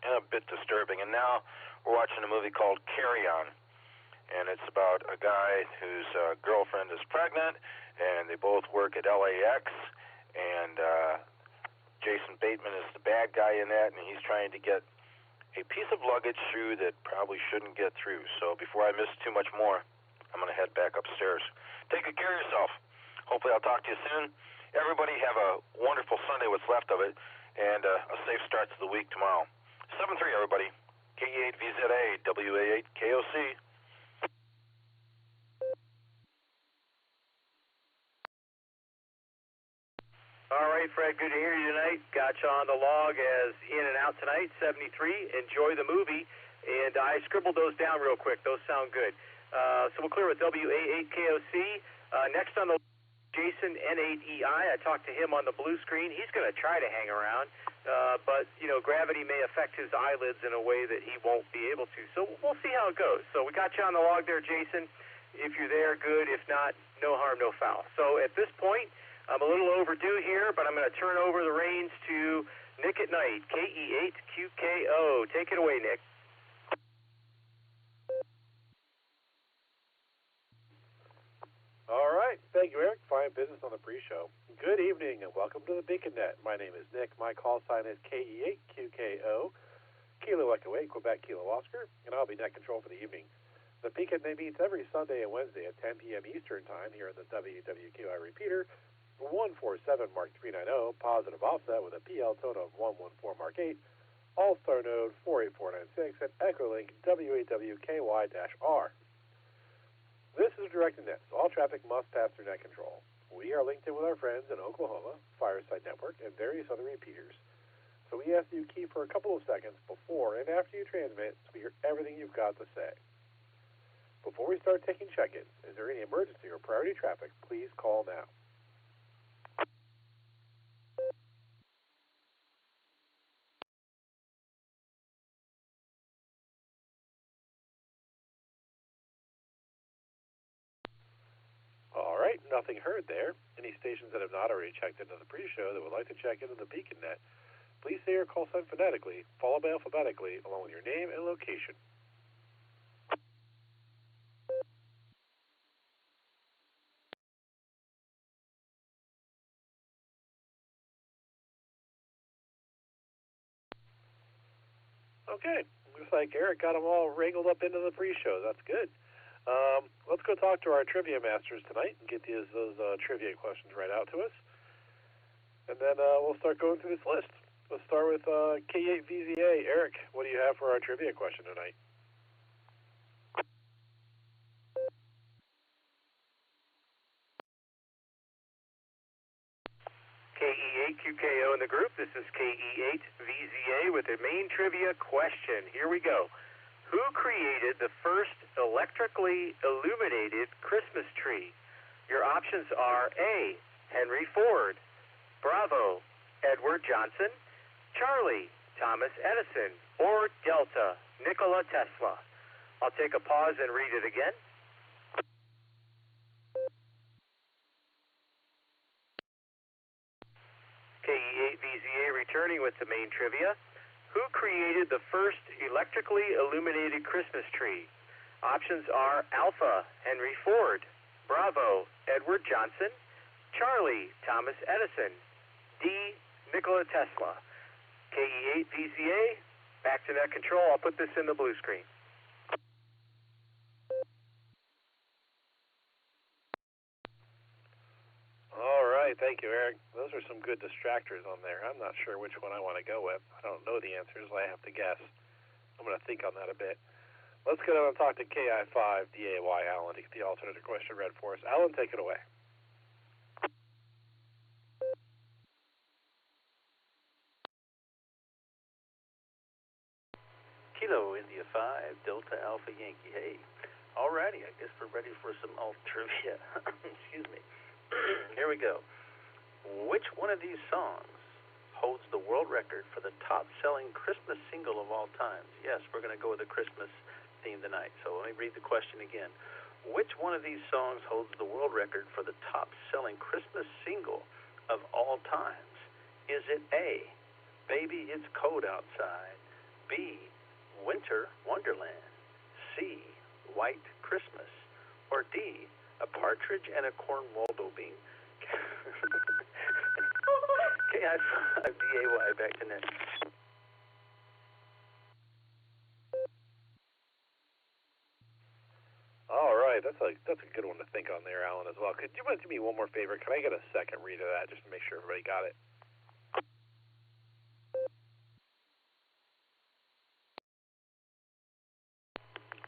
and a bit disturbing. And now we're watching a movie called Carry On, and it's about a guy whose girlfriend is pregnant, and they both work at LAX, and Jason Bateman is the bad guy in that, and he's trying to get a piece of luggage through that probably shouldn't get through. So before I miss too much more, I'm going to head back upstairs. Take good care of yourself. Hopefully I'll talk to you soon. Everybody have a wonderful Sunday, what's left of it, and a safe start to the week tomorrow. 7-3, everybody. KE8VZA, WA8KOC. All right, Fred, good to hear you tonight. Got you on the log as in and out tonight, 73. Enjoy the movie. And I scribbled those down real quick. Those sound good. So we'll clear with WA8KOC. Next on the Jason N8EI. I talked to him on the blue screen. He's going to try to hang around, but, you know, gravity may affect his eyelids in a way that he won't be able to. So we'll see how it goes. So we got you on the log there, Jason. If you're there, good. If not, no harm, no foul. So at this point, I'm a little overdue here, but I'm going to turn over the reins to Nick at Nite, KE8QKO. Take it away, Nick. All right. Thank you, Eric. Fine business on the pre-show. Good evening and welcome to the Beacon Net. My name is Nick. My call sign is KE8QKO, Kilo Echo 8, Quebec Kilo Oscar, and I'll be net control for the evening. The Beacon Net meets every Sunday and Wednesday at 10 p.m. Eastern Time here in the WWQI repeater, 147 Mark 390, positive offset with a PL tone of 114 Mark 8, Allstar Node 48496, and Echolink WAWKY-R. This is directed net, so all traffic must pass through net control. We are linked in with our friends in Oklahoma, Fireside Network, and various other repeaters. So we ask you keep for a couple of seconds before and after you transmit so we hear everything you've got to say. Before we start taking check-ins, is there any emergency or priority traffic, please call now. All right, nothing heard there. Any stations that have not already checked into the pre-show that would like to check into the Beacon Net, please say your call sign phonetically, followed by alphabetically, along with your name and location. Okay, looks like Eric got them all wrangled up into the pre-show. That's good. Let's go talk to our trivia masters tonight and get those trivia questions right out to us. And then we'll start going through this list. Let's start with K8VZA. Eric, what do you have for our trivia question tonight? KE8QKO in the group. This is KE8VZA with a main trivia question. Here we go. Who created the first electrically illuminated Christmas tree? Your options are A, Henry Ford, Bravo, Edward Johnson, Charlie, Thomas Edison, or Delta, Nikola Tesla. I'll take a pause and read it again. KE8VZA returning with the main trivia. Who created the first electrically illuminated Christmas tree? Options are Alpha, Henry Ford, Bravo, Edward Johnson, Charlie, Thomas Edison, D, Nikola Tesla. KE8VZA, back to net control. I'll put this in the blue screen. All right, right, thank you, Eric. Those are some good distractors on there. I'm not sure which one I want to go with. I don't know the answers. I have to guess. I'm going to think on that a bit. Let's get on and talk to KI5DAY Alan to get the alternative question read for us. Alan, take it away. Kilo India 5 Delta Alpha Yankee. Hey, alrighty, I guess we're ready for some alt trivia. Excuse me. Here we go. Which one of these songs holds the world record for the top-selling Christmas single of all times? Yes, we're going to go with a Christmas theme tonight. So let me read the question again. Which one of these songs holds the world record for the top-selling Christmas single of all times? Is it A, Baby It's Cold Outside, B, Winter Wonderland, C, White Christmas, or D, A Partridge and a Corn Waldo Bean? KI5DAY, back to Nick. All right, that's a good one to think on there, Alan, as well. Could you do me one more favor? Can I get a second read of that just to make sure everybody got it?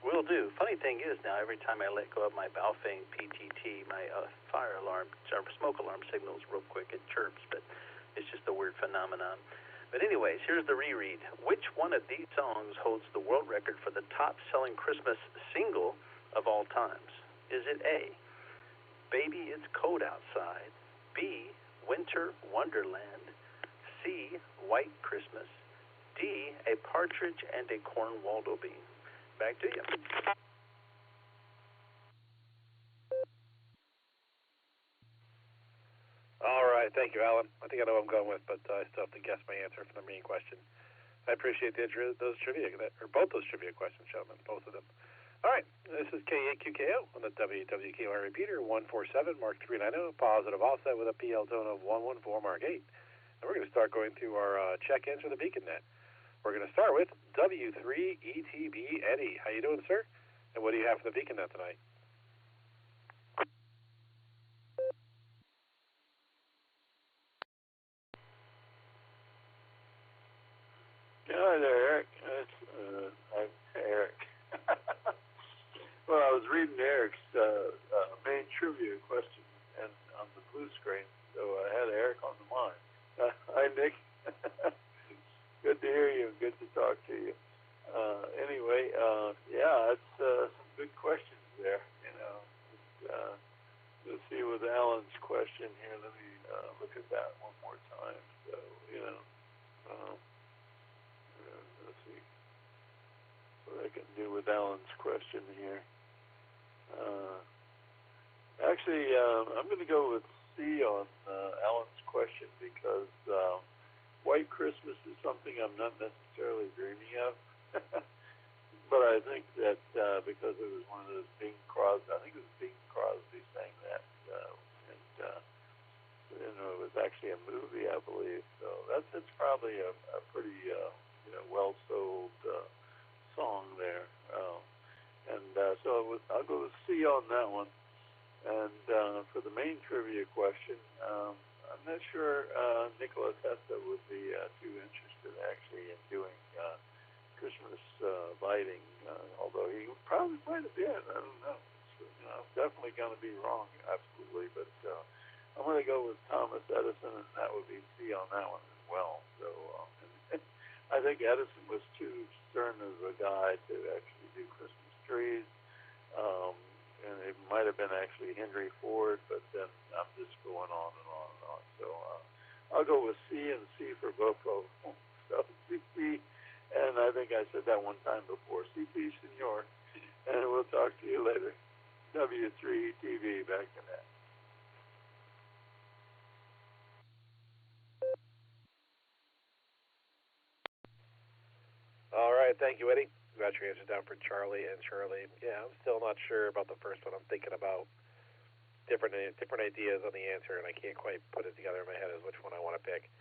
Will do. Funny thing is now, every time I let go of my Baofeng PTT, my fire alarm, or smoke alarm signals real quick, it chirps, but it's just a weird phenomenon. But anyways, here's the reread. Which one of these songs holds the world record for the top-selling Christmas single of all times? Is it A, Baby It's Cold Outside, B, Winter Wonderland, C, White Christmas, D, A Partridge and a Corn Waldo Bean? Back to you. All right, thank you, Alan. I think I know what I'm going with, but I still have to guess my answer for the main question. I appreciate those trivia, or both those trivia questions, gentlemen, both of them. All right, this is K8QKO on the WWKR repeater, 147, Mark 390, positive offset with a PL tone of 114, Mark 8. And we're going to start going through our check-ins for the BeaconNet. We're going to start with W3ETB Eddie. How you doing, sir? And what do you have for the BeaconNet tonight? Hi there, Eric. I'm Eric. Well, I was reading Eric's main trivia question and on the blue screen, so I had Eric on the line. Hi, Nick. Good to hear you. Good to talk to you. Anyway, yeah, it's some good questions there. You know, let's see with Alan's question here. Let me look at that one more time. So, you know, let's see what I can do with Alan's question here. Actually, I'm going to go with C on Alan's question because White Christmas is something I'm not necessarily dreaming of. But I think that because it was one of those Bing Crosby, I think it was Bing Crosby saying that, and you know, it was actually a movie, I believe. So it's probably a pretty you know, well sold song there. So I'll go with C on that one. And for the main trivia question, I'm not sure Nikola Tesla would be too interested actually in doing Christmas lighting, although he probably might have been. I don't know. You know, I'm definitely going to be wrong, absolutely. But I'm going to go with Thomas Edison, and that would be C on that one as well. So I think Edison was too stern of a guy to actually do Christmas trees. And it might have been actually Henry Ford, but then I'm just going on and on and on. So I'll go with C and C for both of them. So CP, and I think I said that one time before, CP Senor, and we'll talk to you later. W3TV, back to that. All right, thank you, Eddie. You got your answers down for Charlie and Shirley. Yeah, I'm still not sure about the first one. I'm thinking about different ideas on the answer, and I can't quite put it together in my head as which one I want to pick.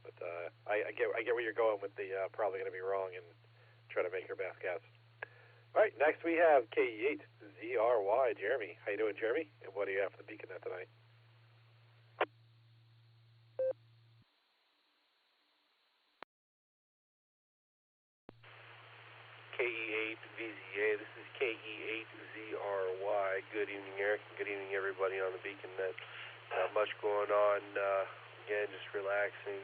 But I get where you're going with the probably going to be wrong and try to make your best guess. All right, next we have K8ZRY, Jeremy. How you doing, Jeremy? And what do you have for the BeaconNet tonight? KE8VZA. This is KE8ZRY. Good evening, Eric. Good evening, everybody on the Beacon Net. Not much going on. Again, just relaxing.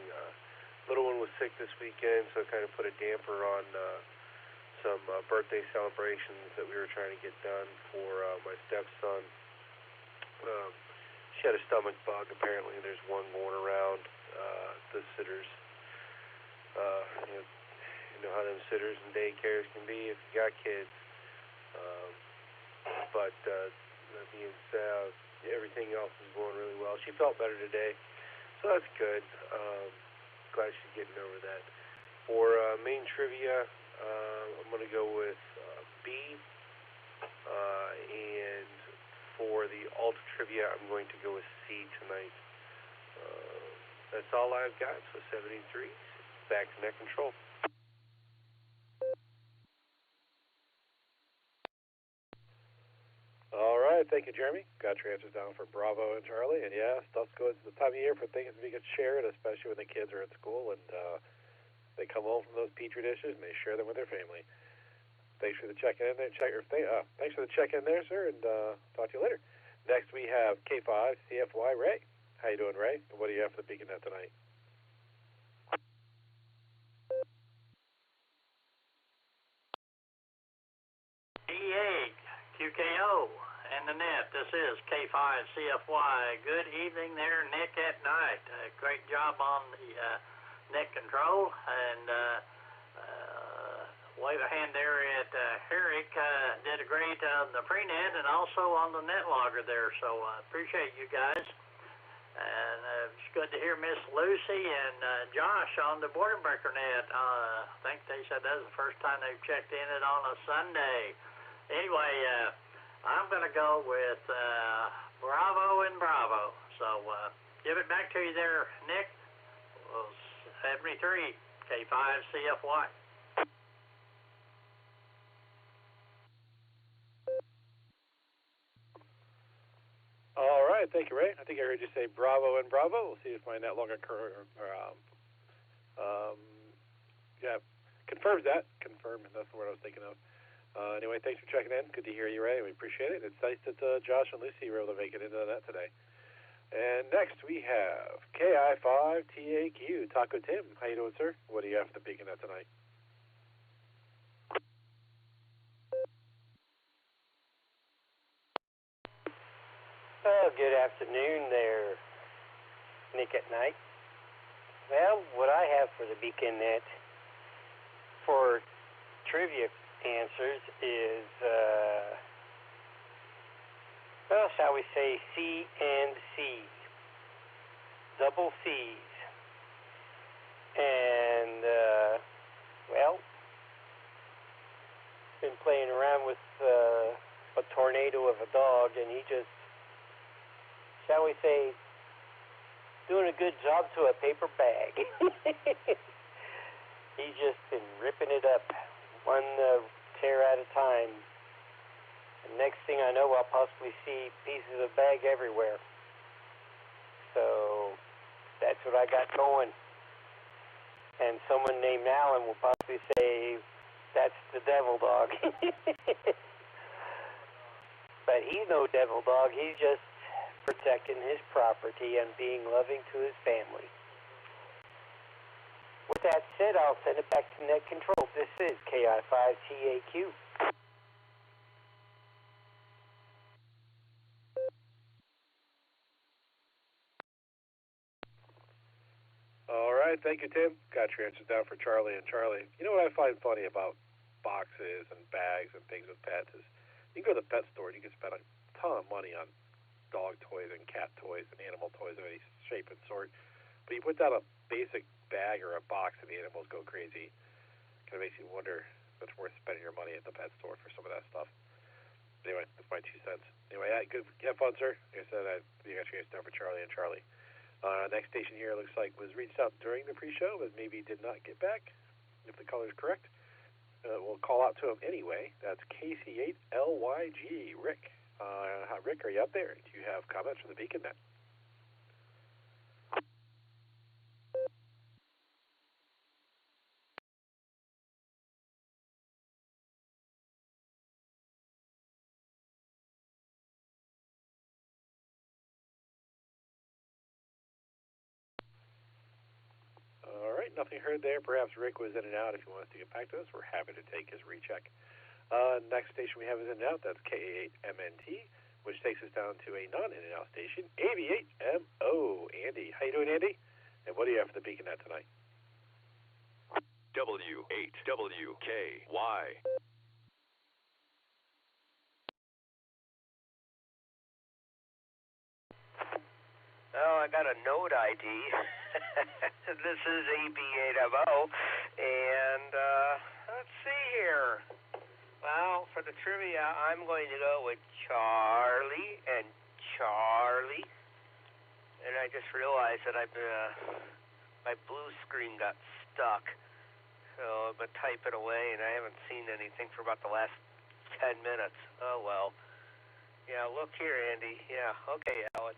Little one was sick this weekend, so it kind of put a damper on some birthday celebrations that we were trying to get done for my stepson. She had a stomach bug. Apparently, there's one going around the sitters. You know how them sitters and daycares can be if you got kids. But that being said, everything else is going really well. She felt better today, so that's good. Glad she's getting over that. For main trivia, I'm going to go with B. And for the alt trivia, I'm going to go with C tonight. That's all I've got. So 73, back to net control. All right, thank you, Jeremy. Got your answers down for Bravo and Charlie. And yeah, stuff's good. It's the time of year for things to be shared, especially when the kids are at school and they come home from those petri dishes and they share them with their family. Thanks for the check-in there. Thanks for the check-in there, sir, and talk to you later. Next, we have K5 CFY Ray. How you doing, Ray? And what do you have for the Beacon Net tonight? E8 QKO and the net. This is K5 CFY. Good evening there, Nick at Nite. Great job on the net control, and wave a hand there at Eric. Did a great on the pre-net and also on the net logger there, so appreciate you guys. And it's good to hear Miss Lucy and Josh on the Border Breaker net. I think they said that was the first time they've checked in it on a Sunday. Anyway, I'm going to go with Bravo and Bravo. So give it back to you there, Nick. Well, 73, K5 CFY. All right, thank you, Ray. I think I heard you say Bravo and Bravo. We'll see if my net logger confirms that. Confirm, that's the word I was thinking of. Anyway, thanks for checking in. Good to hear you, Ray. We appreciate it. It's nice that Josh and Lucy were able to make it into the net today. And next we have KI5TAQ, Taco Tim. How you doing, sir? What do you have for the Beacon Net tonight? Oh, good afternoon there, Nick at Nite. Well, what I have for the Beacon Net for trivia answers is, well, shall we say C and C. Double C's. And, well, been playing around with a tornado of a dog, and he just, shall we say, doing a good job to a paper bag. He's just been ripping it up, one tear at a time. And next thing I know, I'll possibly see pieces of bag everywhere. So that's what I got going. And someone named Alan will possibly say, that's the devil dog. But he's no devil dog. He's just protecting his property and being loving to his family. With that said, I'll send it back to net control. This is KI5TAQ. All right, thank you, Tim. Got your answers down for Charlie and Charlie. You know what I find funny about boxes and bags and things with pets is you can go to the pet store and you can spend a ton of money on dog toys and cat toys and animal toys of any shape and sort. But you put down a basic bag or a box and the animals go crazy. Kind of makes you wonder if it's worth spending your money at the pet store for some of that stuff. Anyway, that's my 2 cents. Anyway, good. Have fun, sir. Like I said, you got your answers down for Charlie and Charlie. Next station here looks like was reached out during the pre-show, but maybe did not get back, if the color is correct. We'll call out to him anyway. That's KC8LYG, Rick. Rick, are you up there? Do you have comments for the Beacon Net? nothing heard there. Perhaps Rick was in and out. If he wants to get back to us, we're happy to take his recheck. Next station we have is in and out. That's K88MNT, which takes us down to a non-in and out station, 88MO. Andy, how you doing, Andy? And what do you have for the Beacon Net tonight? W8WKY. Oh, I got a Node ID. This is AB8MO, and let's see here. Well, for the trivia, I'm going to go with Charlie and Charlie. And I just realized that my blue screen got stuck. So I've been typing away, and I haven't seen anything for about the last 10 minutes. Oh, well. Yeah, look here, Andy. Yeah, okay, Alan.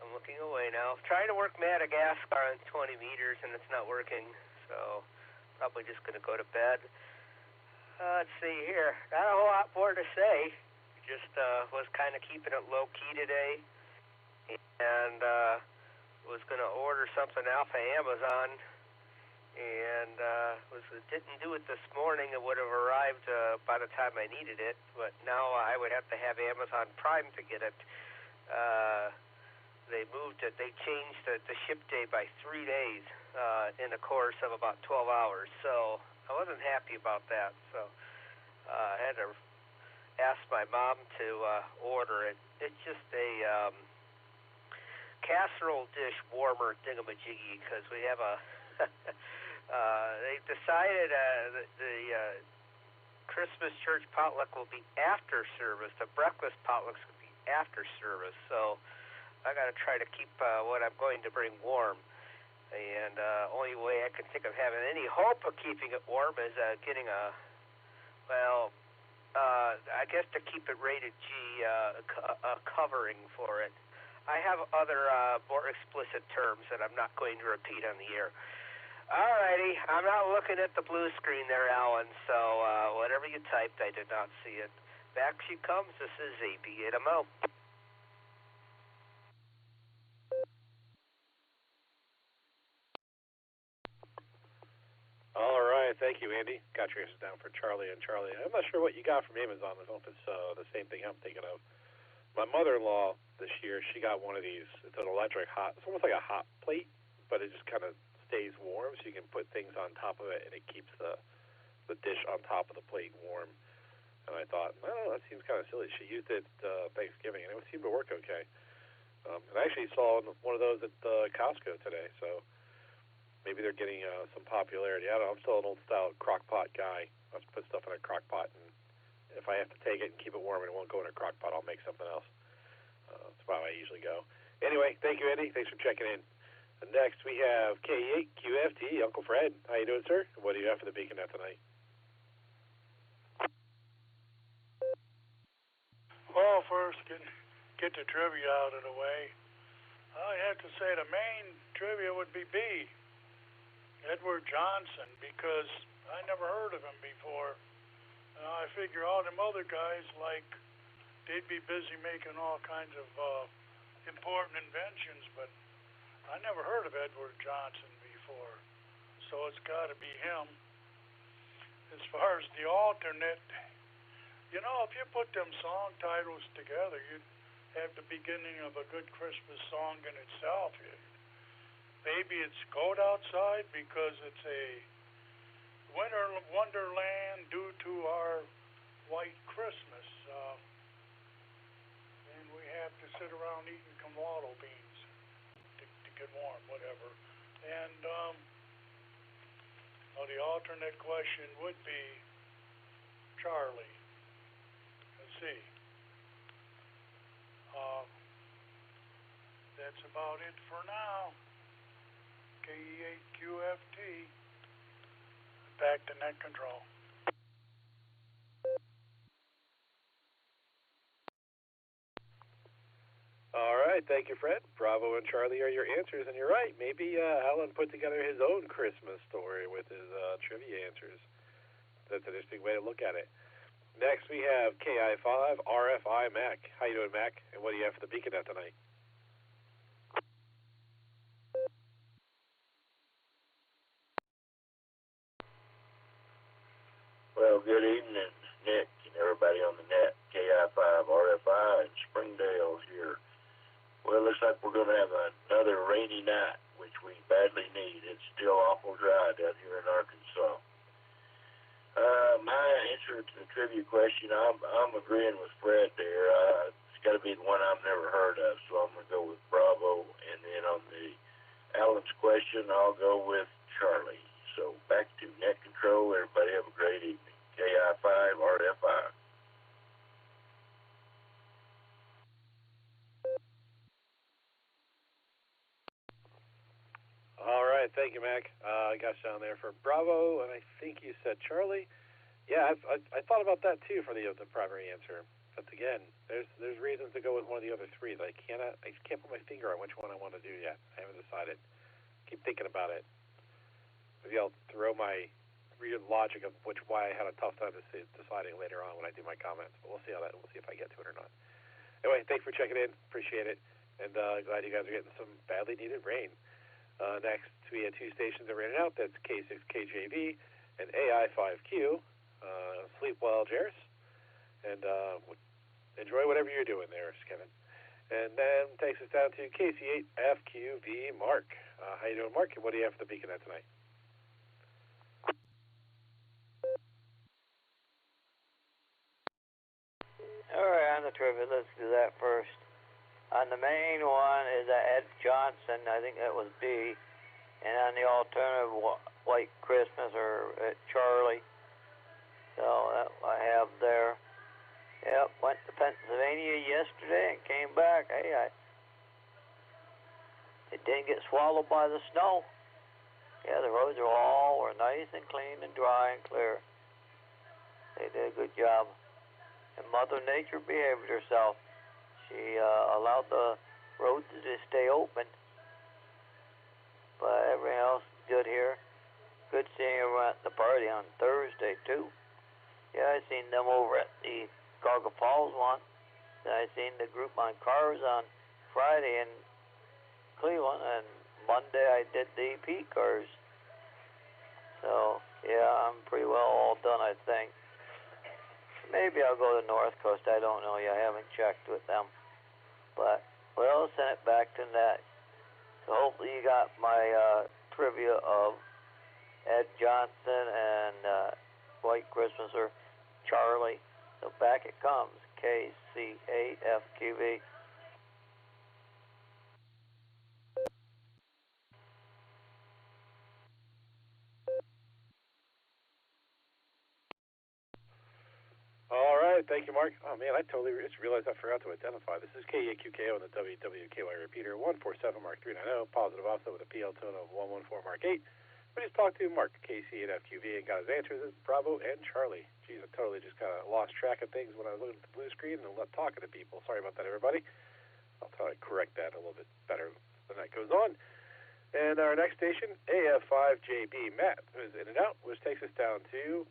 I'm looking away now. Trying to work Madagascar on 20 meters, and it's not working. So probably just going to go to bed. Let's see here. Not a whole lot more to say. Just was kind of keeping it low-key today. And was going to order something off of Amazon. And didn't do it this morning. It would have arrived by the time I needed it. But now I would have to have Amazon Prime to get it. They moved it. They changed the ship day by 3 days in the course of about 12 hours. So I wasn't happy about that. So I had to ask my mom to order it. It's just a casserole dish warmer thingamajiggy because we have a. They decided the Christmas church potluck will be after service. The breakfast potlucks will be after service. So I got to try to keep what I'm going to bring warm. And only way I can think of having any hope of keeping it warm is getting a I guess to keep it rated G, a covering for it. I have other more explicit terms that I'm not going to repeat on the air. Alrighty, I'm not looking at the blue screen there, Alan, so whatever you typed, I did not see it. Back she comes. This is AB8MO. All right, thank you, Andy. Got your answers down for Charlie and Charlie. I'm not sure what you got from Amazon. I don't know if it's the same thing I'm thinking of. My mother-in-law this year, she got one of these. It's an electric hot. It's almost like a hot plate, but it just kind of stays warm, so you can put things on top of it, and it keeps the dish on top of the plate warm. And I thought, no, that seems kind of silly. She used it Thanksgiving, and it seemed to work okay. And I actually saw one of those at Costco today, so maybe they're getting some popularity. I don't know. I'm still an old-style crock-pot guy. I just put stuff in a crock-pot, and if I have to take it and keep it warm and it won't go in a crock-pot, I'll make something else. That's how I usually go. Anyway, thank you, Andy. Thanks for checking in. And next, we have K8QFT, Uncle Fred. How you doing, sir? What do you have for the Beacon Net tonight? Well, first, get the trivia out of the way. I have to say the main trivia would be B. Edward Johnson, because I never heard of him before. I figure all them other guys, like, they'd be busy making all kinds of important inventions, but I never heard of Edward Johnson before, so it's got to be him. As far as the alternate, you know, if you put them song titles together, you'd have the beginning of a good Christmas song in itself. Maybe it's cold outside because it's a winter wonderland due to our white Christmas. And we have to sit around eating kamado beans to get warm, whatever. And the alternate question would be Charlie. Let's see. That's about it for now. KE8QFT. Back to net control. All right, thank you, Fred. Bravo and Charlie are your answers, and you're right. Maybe Alan put together his own Christmas story with his trivia answers. That's an interesting way to look at it. Next, we have KI5 RFI Mac. How you doing, Mac? And what do you have for the Beacon Net tonight? good evening, Nick and everybody on the net. KI5 RFI in Springdale here. Well, it looks like we're going to have another rainy night, which we badly need. It's still awful dry down here in Arkansas. My answer to the trivia question, I'm agreeing with Fred there. It's got to be the one I've never heard of, so I'm going to go with Bravo. And then on the Alan's question, I'll go with Charlie. So back to net control. Everybody have a great evening. KI5 RFI. All right, thank you, Mac. I got you down there for Bravo, and I think you said Charlie. Yeah, I thought about that too for the primary answer. But again, there's reasons to go with one of the other three that I can't put my finger on which one I want to do yet. I haven't decided. Keep thinking about it. Maybe I'll throw my real logic of why I had a tough time deciding later on when I do my comments. But we'll see if I get to it or not. Anyway, thanks for checking in. Appreciate it. And glad you guys are getting some badly needed rain. Next, we had two stations that ran out. That's K6KJV and AI5Q. Sleep well, Jairus. And enjoy whatever you're doing there, Kevin. And then takes us down to KC8FQV Mark. How you doing, Mark? And what do you have for the Beacon tonight? All right, on the trivia, let's do that first. On the main one is Ed Johnson, I think that was B. And on the alternative, White Christmas or Charlie. So that I have there. Yep, went to Pennsylvania yesterday and came back. Hey, it didn't get swallowed by the snow. Yeah, the roads were nice and clean and dry and clear. They did a good job. And Mother Nature behaved herself. She allowed the roads to just stay open. But everything else is good here. Good seeing everyone at the party on Thursday, too. Yeah, I seen them over at the Garga Falls one. Then I seen the group on cars on Friday in Cleveland. And Monday I did the EP cars. So, yeah, I'm pretty well all done, I think. Maybe I'll go to North Coast. I don't know yet. I haven't checked with them. But we'll send it back to net. So hopefully you got my trivia of Ed Johnson and White Christmas or Charlie. So back it comes. KC8FQV. All right, thank you, Mark. Oh, man, I totally just realized I forgot to identify. This is KEQKO on the WWKY repeater, 147 Mark 390, positive offset with a PL tone of 114 Mark 8. We just talked to Mark, KC8FQV, and got his answers as Bravo and Charlie. Geez, I totally just kind of lost track of things when I was looking at the blue screen and left talking to people. Sorry about that, everybody. I'll try to correct that a little bit better as the night goes on. And our next station, AF5JB Matt, who's in and out, which takes us down to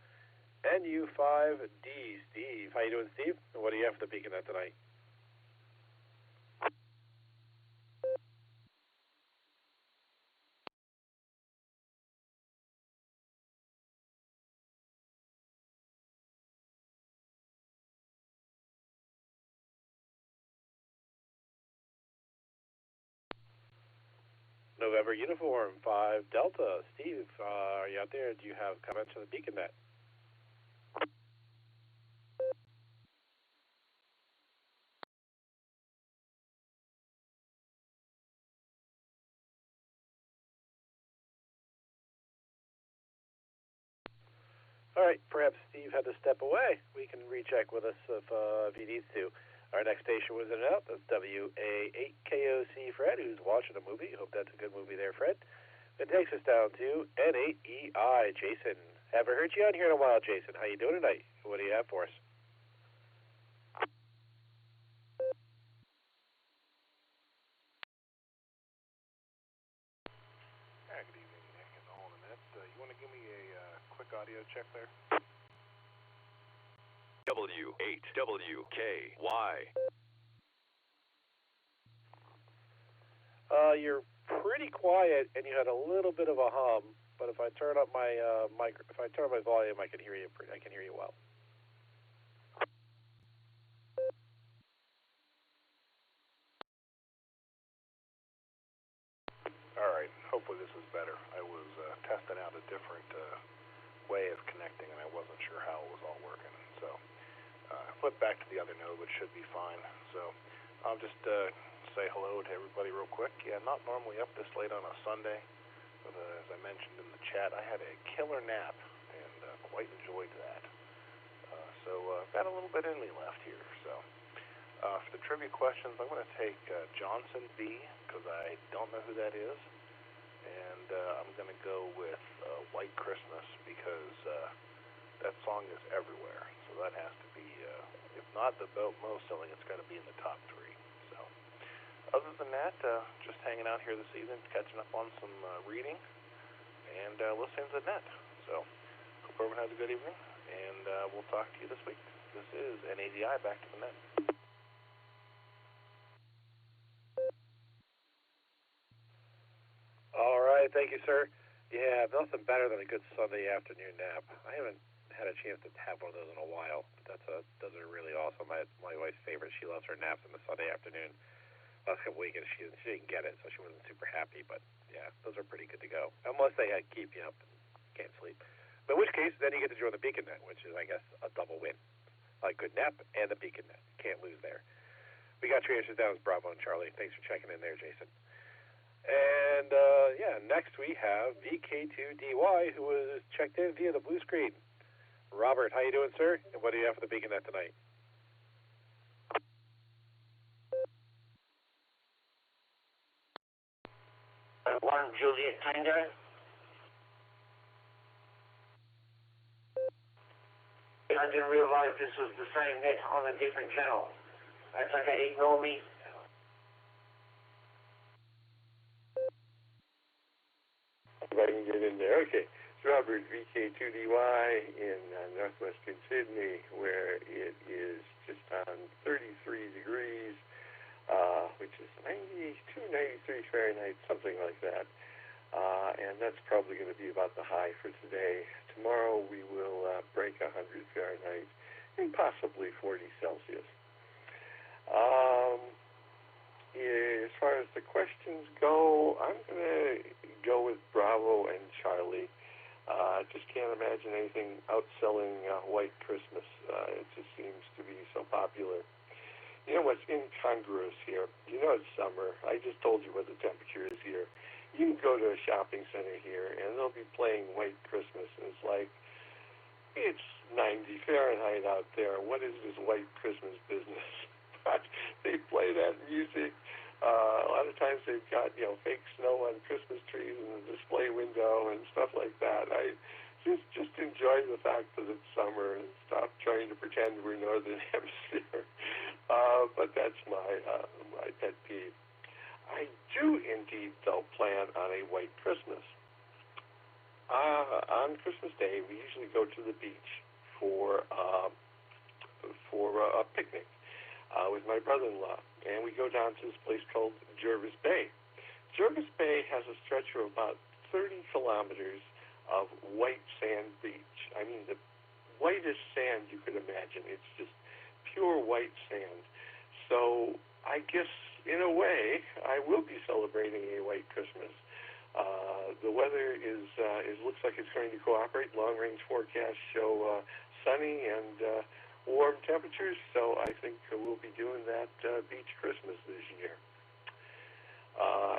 NU5D, Steve. How you doing, Steve? And what do you have for the Beacon net tonight? November Uniform 5 Delta. Steve, are you out there? Do you have comments on the Beacon net? All right, perhaps Steve had to step away. We can recheck with us if he needs to. Our next station was in and out. That's WA8KOC Fred, who's watching a movie. Hope that's a good movie there, Fred. It takes us down to N8EI, Jason. Haven't heard you on here in a while, Jason. How you doing tonight? What do you have for us? Good evening, Nick and all in that. You want to give me a quick audio check there? W8WKY. You're pretty quiet, and you had a little bit of a hum. But if I turn up my if I turn up my volume, I can hear you. I can hear you well. All right. Hopefully this is better. I was testing out a different way of connecting, and I wasn't sure how it was all working. So I flipped back to the other node, which should be fine. So I'll just say hello to everybody real quick. Yeah, not normally up this late on a Sunday, but as I mentioned in the chat, I had a killer nap and quite enjoyed that. So got a little bit in me left here. So for the trivia questions, I'm going to take Johnson B, because I don't know who that is. And I'm going to go with White Christmas, because that song is everywhere. So that has to be, if not the most selling, it's got to be in the top 3. So other than that, just hanging out here this evening, catching up on some reading and listening to the net. So hope everyone has a good evening, and we'll talk to you this week. This is NADI, back to the net. All right, thank you, sir. Yeah, nothing better than a good Sunday afternoon nap. I haven't had a chance to have one of those in a while. Those are really awesome. My wife's favorite. She loves her naps on the Sunday afternoon. Last couple weekends, she didn't get it, so she wasn't super happy. But yeah, those are pretty good to go, unless they keep you up and can't sleep. But in which case, then you get to join the Beacon Net, which is, I guess, a double win. A good nap and the Beacon Net. Can't lose there. We got transfers down as Bravo and Charlie. Thanks for checking in there, Jason. And, yeah, next we have VK2DY, who was checked in via the blue screen. Robert, how you doing, sir? And what do you have for the Beacon Net tonight? One Juliet Tango. I didn't realize this was the same net on a different channel. That's okay, ignore me. If I can get in there. Okay. It's Robert, VK2DY in northwestern Sydney, where it is just on 33 degrees, which is 92, 93 Fahrenheit, something like that. And that's probably going to be about the high for today. Tomorrow we will break 100 Fahrenheit and possibly 40 Celsius. As far as the questions go, I'm going to go with Bravo and Charlie. Just can't imagine anything outselling White Christmas. It just seems to be so popular. You know what's incongruous here? You know it's summer. I just told you what the temperature is here. You can go to a shopping center here, and they'll be playing White Christmas, and it's like, it's 90 Fahrenheit out there. What is this White Christmas business? But they play that music. A lot of times they've got, fake snow on Christmas trees in the display window and stuff like that. I just enjoy the fact that it's summer and stop trying to pretend we're Northern Hemisphere. But that's my pet peeve. I do indeed, though, plan on a White Christmas. On Christmas Day, we usually go to the beach for a picnic with my brother-in-law, and we go down to this place called Jervis Bay. Jervis Bay has a stretch of about 30 kilometers of white sand beach. I mean, the whitest sand you could imagine. It's just pure white sand. So I guess, in a way, I will be celebrating a White Christmas. The weather looks like it's going to cooperate. Long-range forecasts show sunny and warm temperatures, so I think we'll be doing that beach Christmas this year.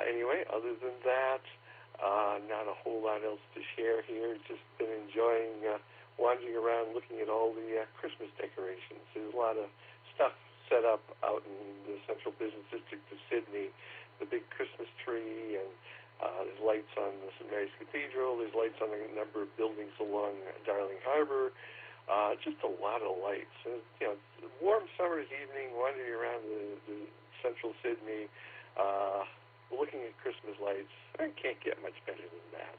Anyway, other than that, not a whole lot else to share here. Just been enjoying wandering around looking at all the Christmas decorations. There's a lot of stuff set up out in the central business district of Sydney, the big Christmas tree, and there's lights on the St. Mary's Cathedral, there's lights on a number of buildings along Darling Harbor, just a lot of lights. And, warm summer's evening, wandering around the central Sydney, looking at Christmas lights. I can't get much better than that.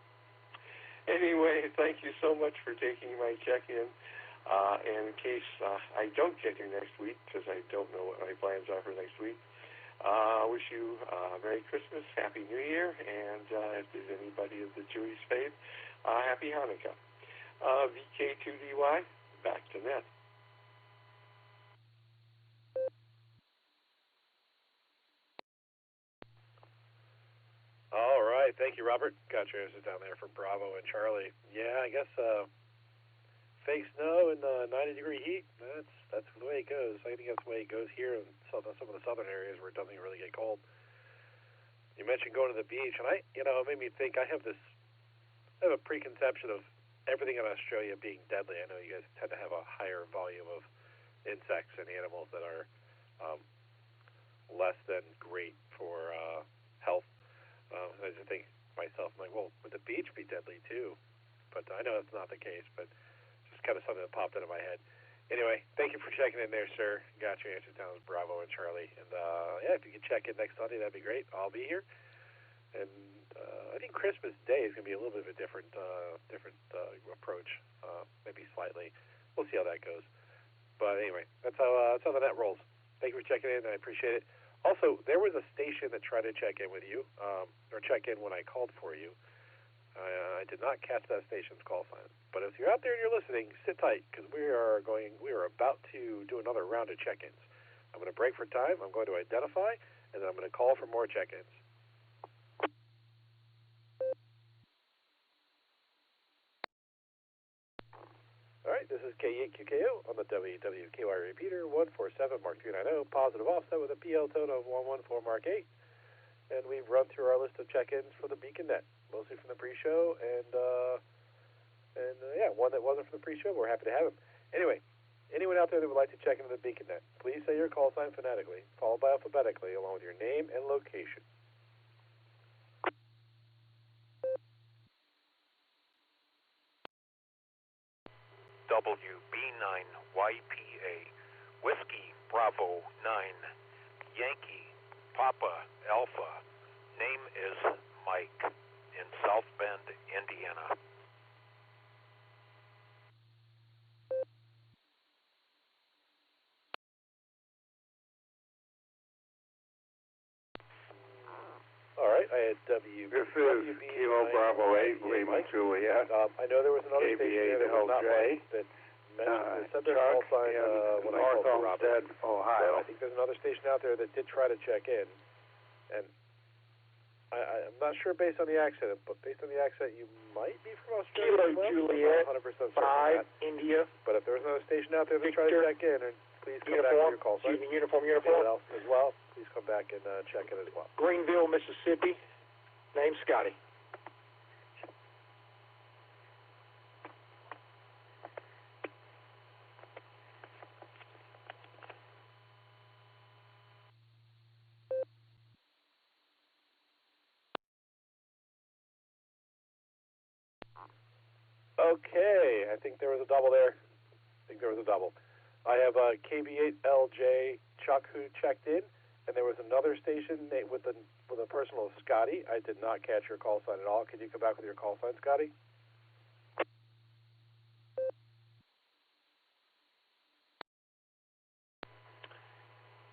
Anyway, thank you so much for taking my check-in. And in case I don't get here next week, because I don't know what my plans are for next week, Wish you Merry Christmas, Happy New Year, and if there's anybody of the Jewish faith, Happy Hanukkah. VK2DY, back to net. All right, thank you, Robert. Got your answers down there for Bravo and Charlie. Yeah, I guess fake snow and 90-degree heat. That's the way it goes. I think that's the way it goes here in some of the southern areas where it doesn't really get cold. You mentioned going to the beach, and it made me think. I have a preconception of everything in Australia being deadly. I know you guys tend to have a higher volume of insects and animals that are less than great for health. I just think to myself, I'm like, well, would the beach be deadly too? But I know that's not the case, but just kind of something that popped into my head. Anyway, thank you for checking in there, sir. Got your answers down with Bravo and Charlie. And yeah, if you could check in next Sunday, that'd be great. I'll be here. And I think Christmas Day is going to be a little bit of a different approach, maybe slightly. We'll see how that goes. But anyway, that's how the net rolls. Thank you for checking in. I appreciate it. Also, there was a station that tried to check in with you, or check in when I called for you. I did not catch that station's call sign. But if you're out there and you're listening, sit tight, because we are about to do another round of check-ins. I'm going to break for time. I'm going to identify, and then I'm going to call for more check-ins. All right, this is K8QKO on the WWKY repeater, 147 Mark 390, positive offset with a PL tone of 114 Mark 8. And we've run through our list of check-ins for the Beacon Net, mostly from the pre-show, and yeah, one that wasn't from the pre-show. We're happy to have him. Anyway, anyone out there that would like to check into the Beacon Net, please say your call sign phonetically, followed by alphabetically, along with your name and location. WB9YPA, Whiskey Bravo 9, Yankee Papa Alpha. Name is Mike in South Bend, Indiana. All right, I had WB. This is Kilo Bravo 8, Lima Juliet. I know there was another station there that was not Mike that said their call sign when I called for Robert. Ohio. So I think there's another station out there that did try to check in, and I'm not sure based on the accent, but based on the accent, you might be from Australia. Kilo Juliet, 100% 5, India. But if there's another station out there that tried to check in, please come back with your call sign. Uniform. Anyone else as well, please come back and check in as well. Greenville, Mississippi. Name Scotty. Okay, I think there was a double there. I have KB8LJ Chuck who checked in, and there was another station with a personal Scotty. I did not catch your call sign at all. Could you come back with your call sign, Scotty?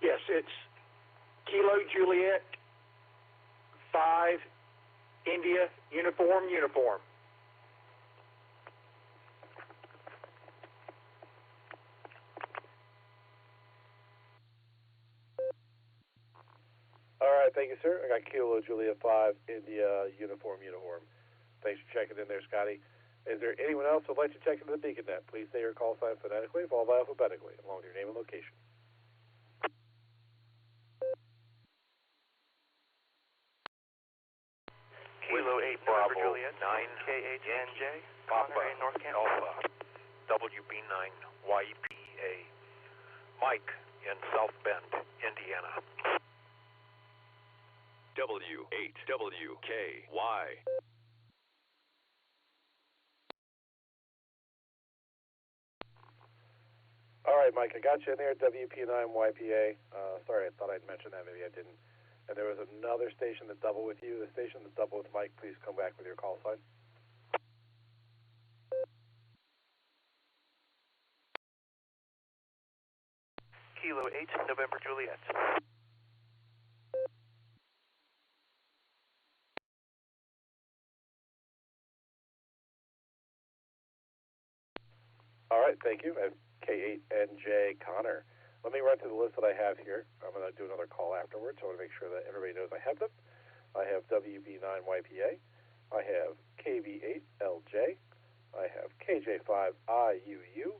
Yes, it's Kilo Juliet, 5, India, uniform. All right, thank you, sir. I got Kilo Juliet 5, India, uniform. Thanks for checking in there, Scotty. Is there anyone else who would like to check into the Beacon Net? Please say your call sign phonetically, followed by alphabetically, along with your name and location. Kilo 8 Bravo 9, KHNJ, Papa Alpha, WB9YPA, Mike in South Bend, Indiana. W8WKY. All right, Mike, I got you in there, WP9YPA. Sorry, I thought I'd mentioned that. Maybe I didn't. And there was another station that doubled with you. The station that doubled with Mike, please come back with your call sign. Kilo 8, November Juliet. All right, thank you. And K8NJ Connor. Let me run through the list that I have here. I'm going to do another call afterwards, so I want to make sure that everybody knows I have them. I have WB9YPA. I have KB8LJ. I have KJ5IUU.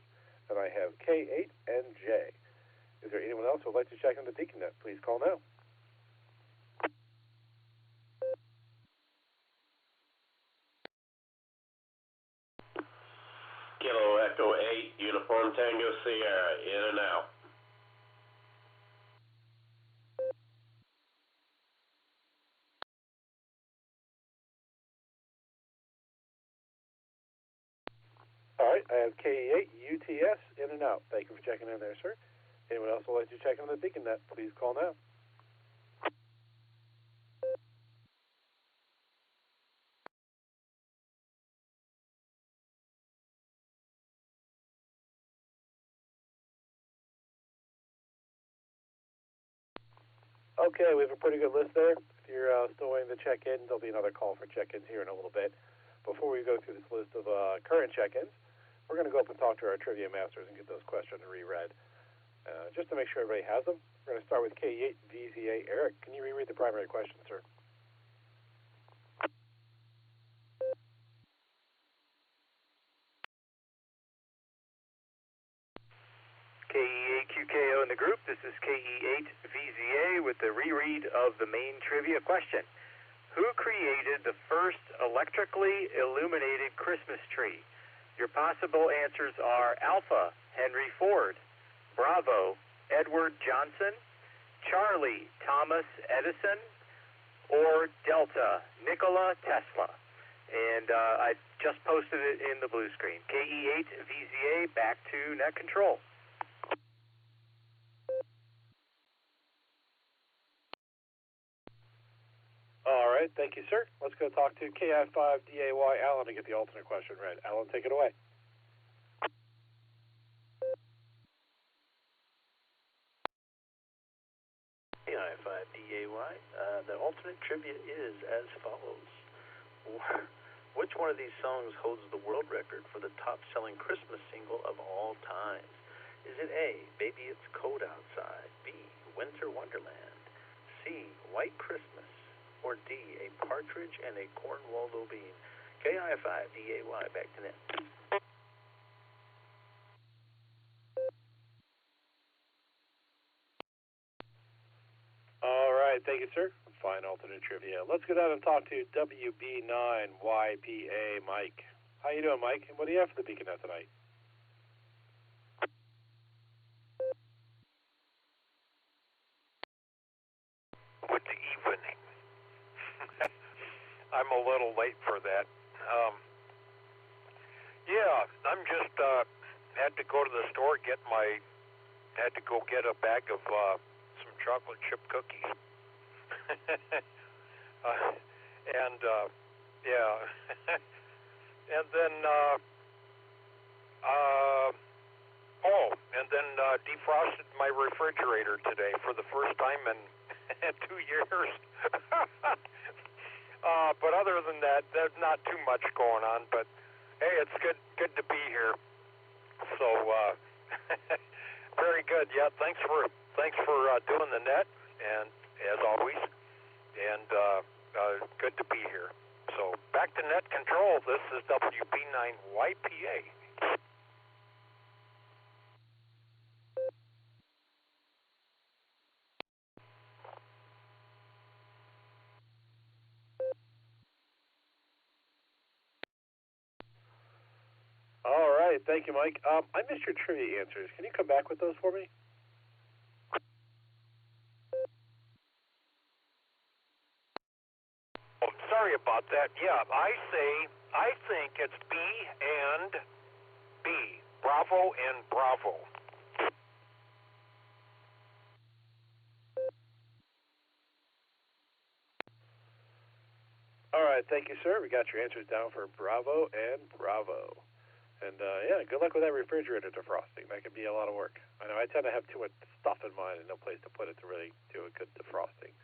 And I have K8NJ. Is there anyone else who would like to check in the BeaconNet? Please call now. Kilo Echo 8, Uniform Tango Sierra, in and out. All right, I have KE8 UTS, in and out. Thank you for checking in there, sir. Anyone else who would like to check in the BeaconNet? Please call now. Okay, we have a pretty good list there. If you're still waiting to check in, there'll be another call for check-ins here in a little bit. Before we go through this list of current check-ins, we're going to go up and talk to our trivia masters and get those questions reread. Just to make sure everybody has them, we're going to start with K8 VZA. Eric, can you reread the primary question, sir? KE8QKO in the group. This is KE8VZA with the reread of the main trivia question. Who created the first electrically illuminated Christmas tree? Your possible answers are Alpha, Henry Ford; Bravo, Edward Johnson; Charlie, Thomas Edison; or Delta, Nikola Tesla. And I just posted it in the blue screen. KE8VZA, back to net control. All right, thank you, sir. Let's go talk to KI5DAY Alan to get the alternate question read. Alan, take it away. KI5DAY, the alternate trivia is as follows. Which one of these songs holds the world record for the top-selling Christmas single of all times? Is it A, Baby It's Cold Outside; B, Winter Wonderland; C, White Christmas; or D, A Partridge and a Cornwaldo Bean? KI5DAY, back to net. All right, thank you, sir. Fine alternate trivia. Let's go down and talk to WB9YPA Mike. How you doing, Mike? And what do you have for the BeaconNet tonight? Good evening. I'm a little late for that. Yeah, I'm just had to go to the store get a bag of some chocolate chip cookies. And and then defrosted my refrigerator today for the first time in 2 years. But other than that, there's not too much going on. But hey, it's good to be here. So very good. Yeah, thanks for doing the net, and as always, and good to be here. So back to net control. This is WB9YPA. All right, thank you, Mike. I missed your trivia answers. Can you come back with those for me? Oh, sorry about that. Yeah, I think it's B and B. Bravo and Bravo. All right, thank you, sir. We got your answers down for Bravo and Bravo. And, yeah, good luck with that refrigerator defrosting. That could be a lot of work. I know I tend to have too much stuff in mine and no place to put it to really do a good defrosting.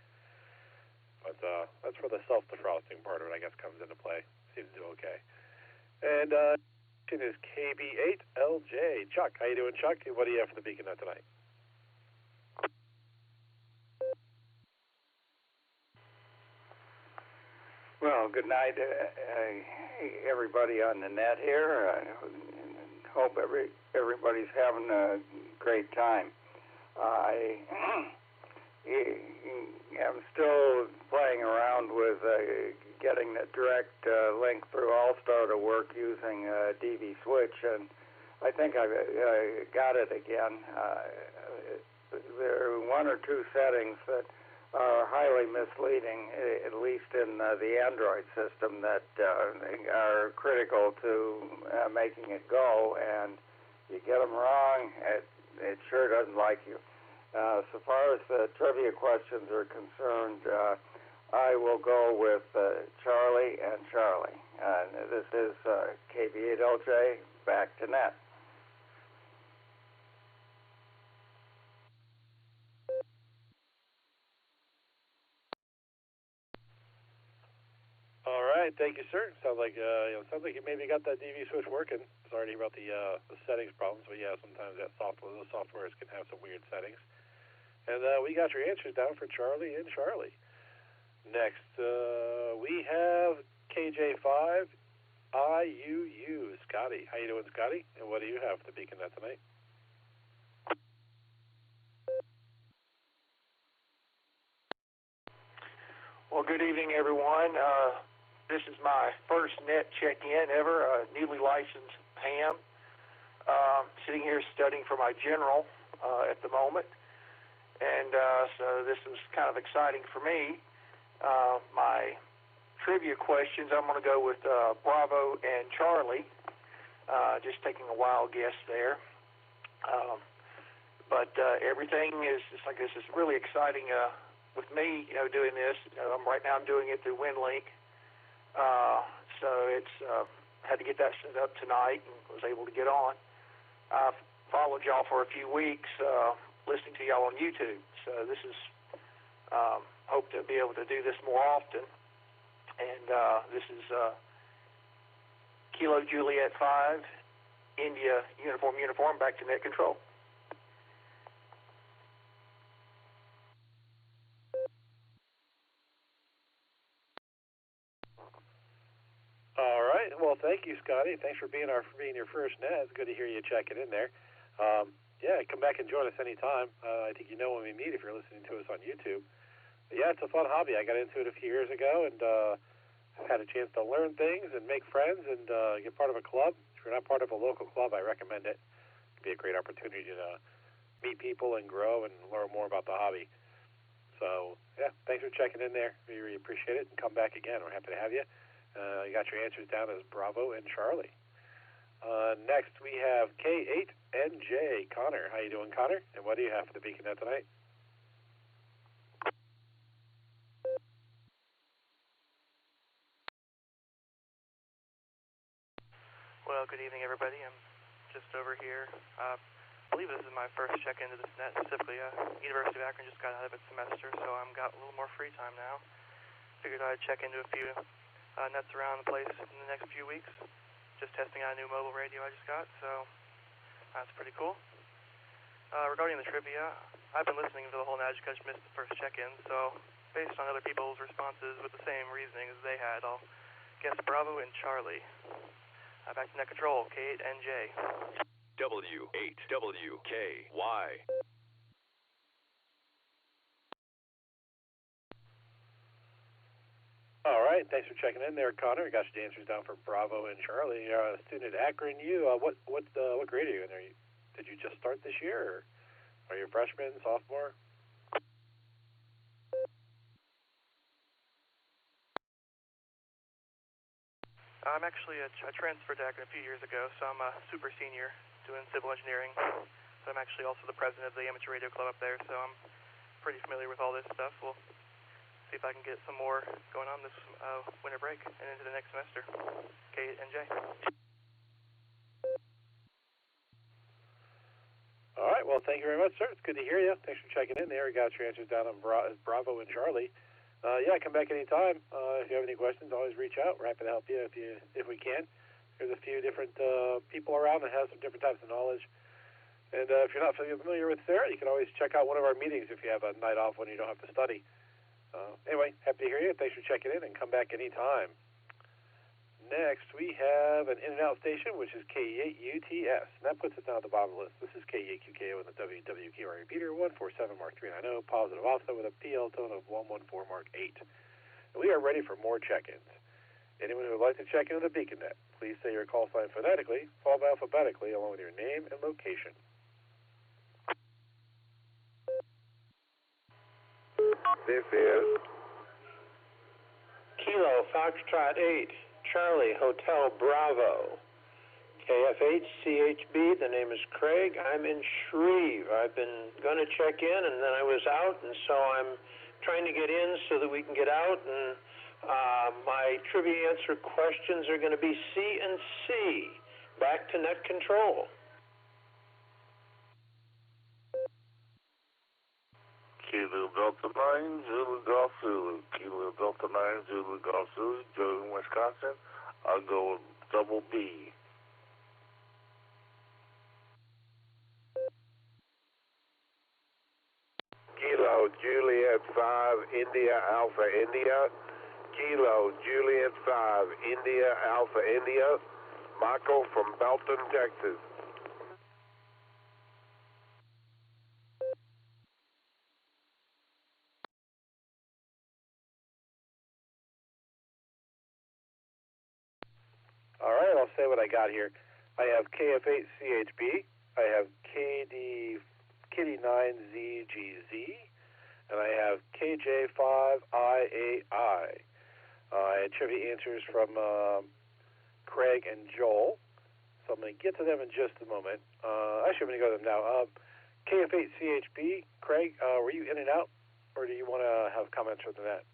But that's where the self-defrosting part of it, I guess, comes into play. Seems to do okay. And question is KB8LJ. Chuck, how you doing, Chuck? What do you have for the Beacon Net tonight? Well, good night, everybody on the net here. I hope everybody's having a great time. I am still playing around with getting the direct link through Allstar to work using DV Switch, and I think I got it again. There are one or two settings that are highly misleading, at least in the Android system, that are critical to making it go, and you get them wrong, it sure doesn't like you. So far as the trivia questions are concerned, I will go with Charlie and Charlie. This is KB8LJ, back to net. All right, thank you, sir. Sounds like sounds like you maybe got that DV switch working. Sorry to hear about the settings problems, but yeah, sometimes that those softwares can have some weird settings. And we got your answers down for Charlie and Charlie. Next, we have KJ5IUU, Scotty. How you doing, Scotty? And what do you have for the Beacon Net tonight? Well, good evening, everyone. This is my first net check-in ever, newly licensed ham. Sitting here studying for my general at the moment. And so this is kind of exciting for me. My trivia questions, I'm going to go with Bravo and Charlie. Just taking a wild guess there. But everything is, it's like this is really exciting with me, doing this. Right now I'm doing it through WinLink. So it's had to get that set up tonight and was able to get on. I've followed y'all for a few weeks, listening to y'all on YouTube. So this is hope to be able to do this more often. And this is Kilo Juliet 5, India Uniform, back to net control. All right. Well, thank you, Scotty. Thanks for being your first net. It's good to hear you checking in there. Yeah, come back and join us anytime. I think you know when we meet if you're listening to us on YouTube. But yeah, it's a fun hobby. I got into it a few years ago and had a chance to learn things and make friends and get part of a club. If you're not part of a local club, I recommend it. It'd be a great opportunity to meet people and grow and learn more about the hobby. So, yeah, thanks for checking in there. We really appreciate it. And come back again. We're happy to have you. You got your answers down as Bravo and Charlie. Next, we have K8NJ. Connor. How you doing, Connor? And what do you have for the Beacon Net tonight? Well, good evening, everybody. I'm just over here. I believe this is my first check into this net, specifically. University of Akron just got out of its semester, so I've got a little more free time now. Figured I'd check into a few nets around the place in the next few weeks. Just testing out a new mobile radio I just got, so that's pretty cool. Regarding the trivia, I've been listening to the whole net. I just missed the first check-in, so based on other people's responses with the same reasoning as they had, I'll guess Bravo and Charlie. Back to net control, K8NJ. W8WKY. All right, thanks for checking in there, Connor. Got your answers down for Bravo and Charlie. You're a student at Akron. What grade are you in there? Did you just start this year, or are you a freshman, sophomore? I'm actually I transferred to Akron a few years ago, so I'm a super senior doing civil engineering. So I'm actually also the president of the amateur radio club up there, so I'm pretty familiar with all this stuff. We'll see if I can get some more going on this winter break and into the next semester. K8NJ. All right, well, thank you very much, sir. It's good to hear you. Thanks for checking in there. We got your answers down on Bravo and Charlie. Yeah, come back anytime. If you have any questions, always reach out. We're happy to help you if we can. There's a few different people around that have some different types of knowledge. And if you're not familiar with Sarah, you can always check out one of our meetings if you have a night off when you don't have to study. Anyway, happy to hear you. Thanks for checking in, and come back anytime. Next, we have an in-and-out station, which is KE8UTS, and that puts us down at the bottom of the list. This is KE8QKO in the WWQR repeater, 147 Mark 390, positive offset with a PL tone of 114 Mark 8. And we are ready for more check-ins. Anyone who would like to check into the BeaconNet, please say your call sign phonetically, followed by alphabetically, along with your name and location. This is Kilo Foxtrot 8, Charlie Hotel Bravo, KF8CHB. The name is Craig. I'm in Shreve. I've been going to check in, and then I was out, and so I'm trying to get in so that we can get out. And my trivia answer questions are going to be C and C. Back to net control. Kilo Delta 9, Zulu Golf Zulu. Kilo Delta 9, Zulu Golf Zulu. Joe in Wisconsin. I'll go with double B. Kilo Juliet 5, India Alpha India. Kilo Juliet 5, India Alpha India. Michael from Belton, Texas. All right, I'll say what I got here. I have KF8CHB, I have Kitty9ZGZ, and I have KJ5IAI. I had trivia answers from Craig and Joel, so I'm going to get to them in just a moment. Actually, I'm going to go to them now. KF8CHB, Craig, were you in and out, or do you want to have comments from the net?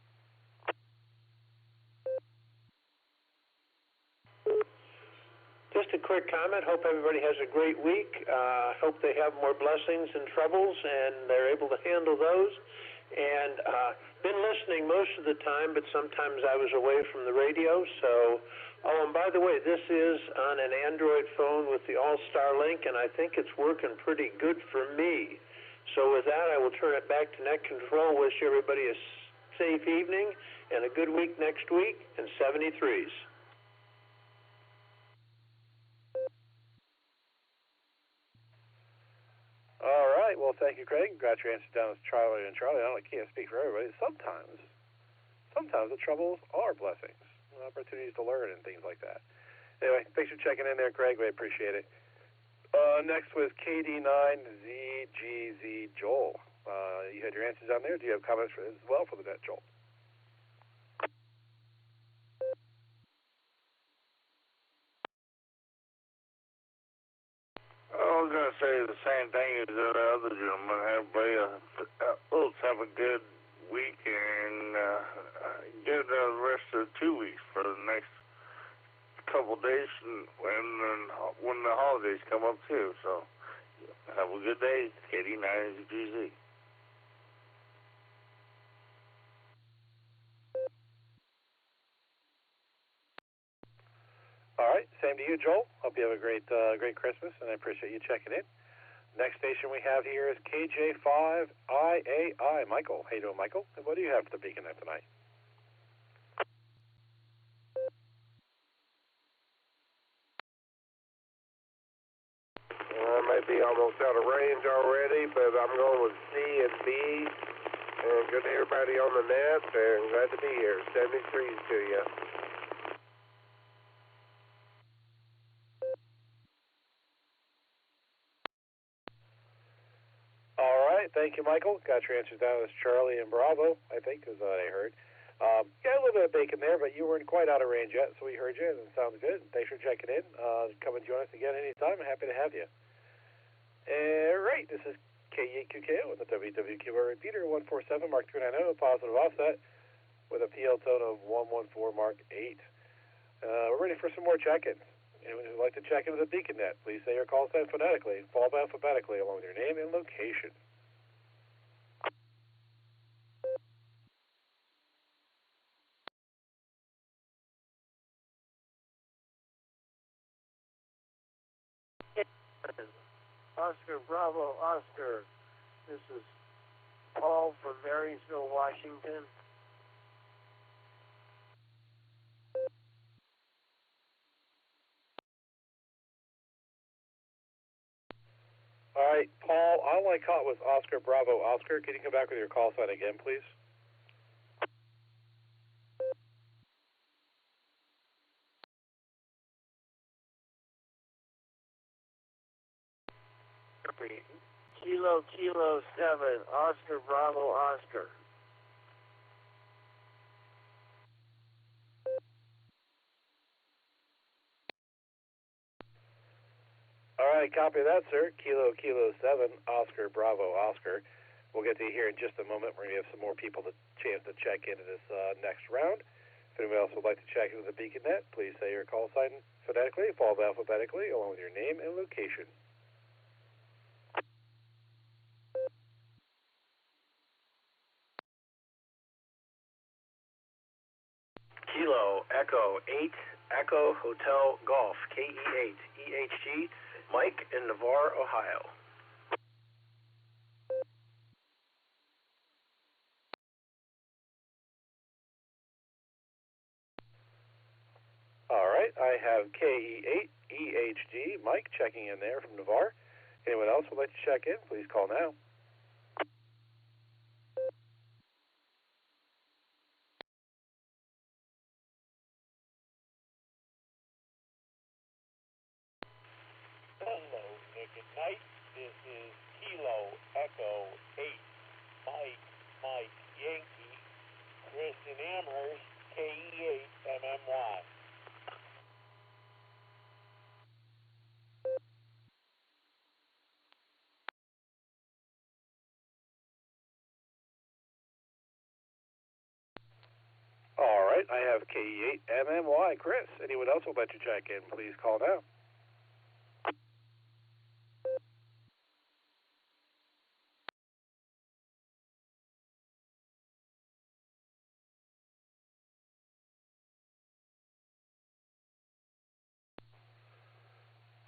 Just a quick comment. Hope everybody has a great week. Hope they have more blessings and troubles, and they're able to handle those. And been listening most of the time, but sometimes I was away from the radio. So, and by the way, this is on an Android phone with the Allstar link, and I think it's working pretty good for me. So with that, I will turn it back to Net Control. Wish everybody a safe evening and a good week next week, and 73s. All right. Well, thank you, Craig. Got your answer down as Charlie and Charlie. I can't speak for everybody. Sometimes the troubles are blessings, opportunities to learn and things like that. Anyway, thanks for checking in there, Craig. We appreciate it. Next was KD9ZGZ Joel. You had your answers down there. Do you have comments as well for the net, Joel? I was going to say the same thing as the other gentleman. Everybody let's have a good week and get the rest of the 2 weeks for the next couple of days when the holidays come up too. So have a good day. KD9GZ. All right, same to you, Joel. Hope you have a great Christmas, and I appreciate you checking in. Next station we have here is KJ5IAI. Michael. How you doing, Michael? And what do you have for the BeaconNet tonight? I may be almost out of range already, but I'm going with C and B. And good to everybody on the net, and glad to be here. 73s to you. All right, thank you, Michael. Got your answers down as Charlie and Bravo, I think, is what I heard. Got a little bit of bacon there, but you weren't quite out of range yet, so we heard you, and it sounds good. Thanks for checking in. Come and join us again anytime. I'm happy to have you. All right, this is KE8QKO with the WWQR repeater, 147 Mark 390, positive offset with a PL tone of 114 Mark 8. We're ready for some more check-ins. Anyone who'd like to check into the BeaconNet, please say your call sign phonetically, followed by alphabetically along with your name and location. Oscar Bravo Oscar. This is Paul from Marysville, Washington. All right, Paul, all I caught was Oscar Bravo Oscar. Can you come back with your call sign again, please? Kilo 7, Oscar Bravo Oscar. All right, copy that, sir. Kilo 7, Oscar Bravo Oscar. We'll get to you here in just a moment. We're going to have some more people the chance to check into this next round. If anybody else would like to check into the BeaconNet, please say your call sign phonetically, followed alphabetically, along with your name and location. Kilo Echo 8 Echo Hotel Golf KE8 EHG Mike in Navarre, Ohio. All right, I have KE8 EHG Mike checking in there from Navarre. Anyone else would like to check in, please call now. Hello, Nick at Night. This is Kilo Echo 8 Mike Yankee Chris in Amherst KE8 MMY. All right, I have KE8 MMY Chris. Anyone else would like to check in, please call now.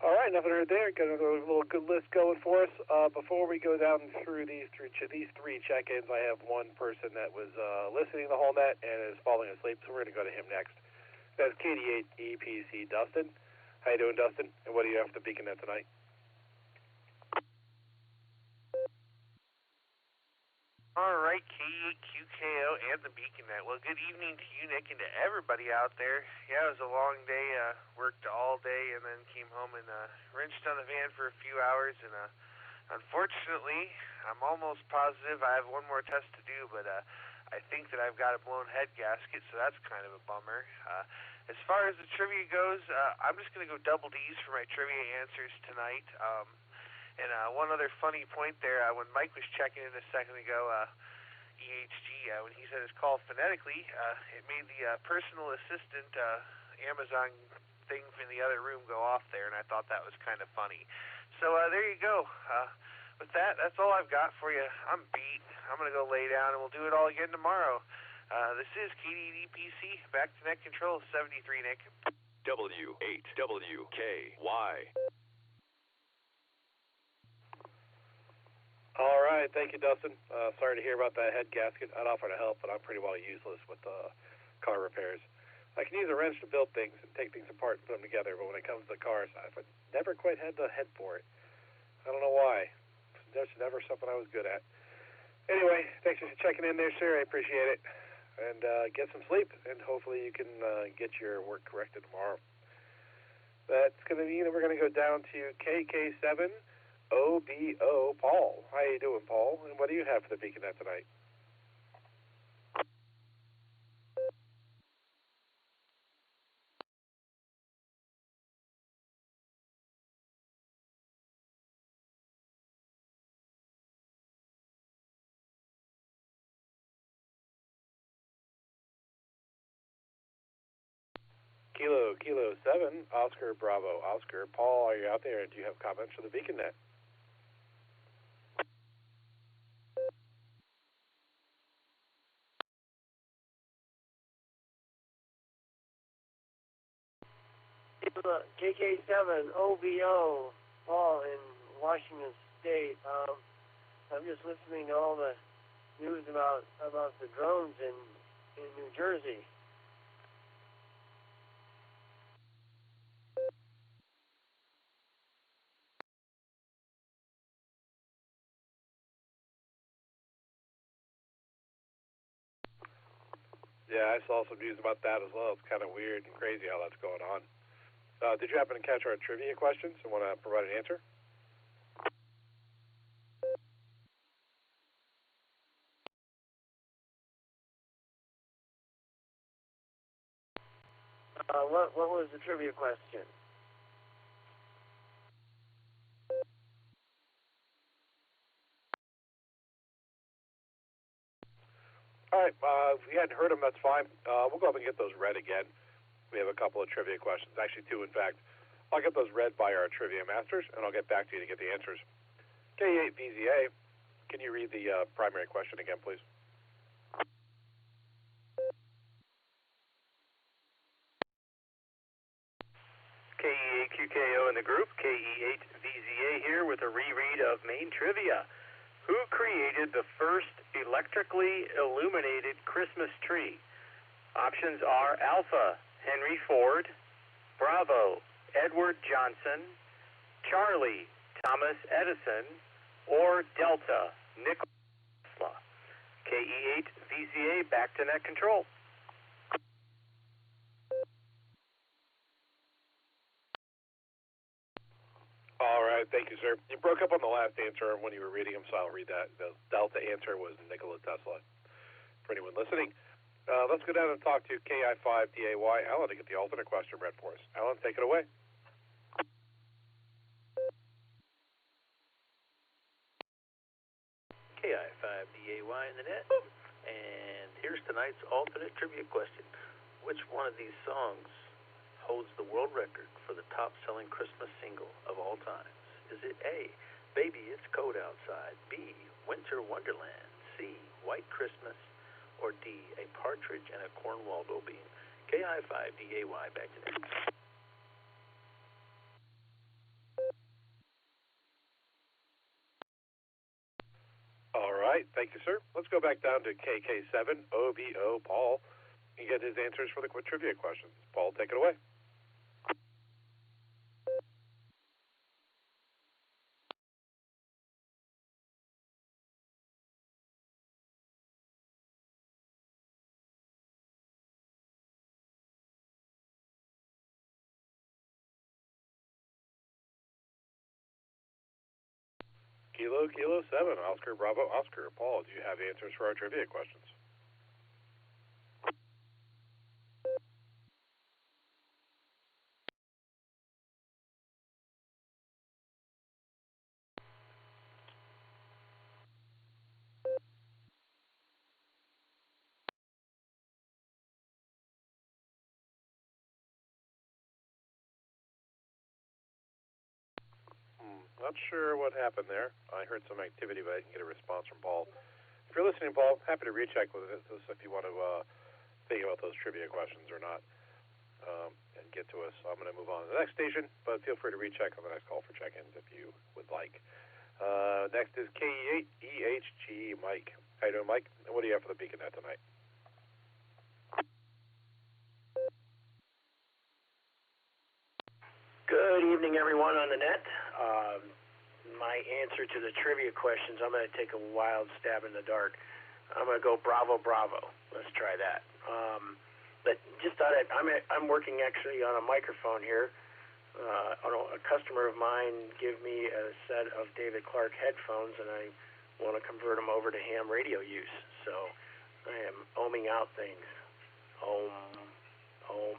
All right, nothing heard there. Got another little good list going for us. Before we go down through these three check-ins, I have one person that was listening the whole net and is falling asleep, so we're going to go to him next. That's KD8 EPC Dustin. How you doing, Dustin? And what do you have for the BeaconNet tonight? All right, K8QKO and the BeaconNet. Well, good evening to you, Nick, and to everybody out there. Yeah, it was a long day. Worked all day and then came home and wrenched on the van for a few hours. And unfortunately, I'm almost positive I have one more test to do, but I think that I've got a blown head gasket, so that's kind of a bummer. As far as the trivia goes, I'm just going to go double D's for my trivia answers tonight. And one other funny point there, when Mike was checking in a second ago, EHG, when he said his call phonetically, it made the personal assistant Amazon thing in the other room go off there, and I thought that was kind of funny. So there you go. With that, that's all I've got for you. I'm beat. I'm going to go lay down, and we'll do it all again tomorrow. This is KDDPC, back to net control, 73, Nick. W8WKY. All right, thank you, Dustin. Sorry to hear about that head gasket. I'd offer to help, but I'm pretty well useless with car repairs. I can use a wrench to build things and take things apart and put them together, but when it comes to cars, I've never quite had the head for it. I don't know why. It's never something I was good at. Anyway, thanks for checking in there, sir. I appreciate it. And get some sleep, and hopefully you can get your work corrected tomorrow. That's going to mean that we're going to go down to KK7. OBO Paul. How you doing, Paul? And what do you have for the BeaconNet tonight? Kilo 7, Oscar Bravo Oscar. Paul, are you out there? And do you have comments for the BeaconNet? KK7 OBO Paul in Washington State. I'm just listening to all the news about the drones in New Jersey. Yeah, I saw some news about that as well. It's kind of weird and crazy how that's going on. Did you happen to catch our trivia questions and want to provide an answer? What was the trivia question? All right, if you hadn't heard them, that's fine. We'll go up and get those read again. We have a couple of trivia questions, actually two, in fact. I'll get those read by our trivia masters, and I'll get back to you to get the answers. K8VZA, can you read the primary question again, please? KE8QKO in the group, KE8VZA here with a reread of main trivia. Who created the first electrically illuminated Christmas tree? Options are Alpha, Henry Ford; Bravo, Edward Johnson; Charlie, Thomas Edison; or Delta, Nikola Tesla. KE8VZA, back to net control. All right, thank you, sir. You broke up on the last answer when you were reading them, so I'll read that. The Delta answer was Nikola Tesla. For anyone listening, let's go down and talk to KI5DAY Alan to get the alternate question read for us. Alan, take it away. KI5DAY in the net. And here's tonight's alternate trivia question. Which one of these songs holds the world record for the top-selling Christmas single of all times? Is it A, Baby It's Cold Outside; B, Winter Wonderland; C, White Christmas; or D, A Partridge in a Cornwall Go Bean? KI5DAY, back to net. All right, thank you, sir. Let's go back down to KK7OBO Paul and get his answers for the trivia questions. Paul, take it away. Kilo 7, Oscar Bravo Oscar. Paul, do you have answers for our trivia questions? Not sure what happened there. I heard some activity, but I didn't get a response from Paul. If you're listening, Paul, happy to recheck with this if you want to think about those trivia questions or not, and get to us. I'm going to move on to the next station, but feel free to recheck on the next call for check-ins if you would like. Next is KE8EHG Mike. How you doing, Mike? And what do you have for the Beacon Net tonight? Good evening, everyone on the net. My answer to the trivia questions, I'm going to take a wild stab in the dark. I'm going to go Bravo, Bravo. Let's try that. But just thought I'm working actually on a microphone here. A customer of mine gave me a set of David Clark headphones, and I want to convert them over to ham radio use. So I am ohming out things.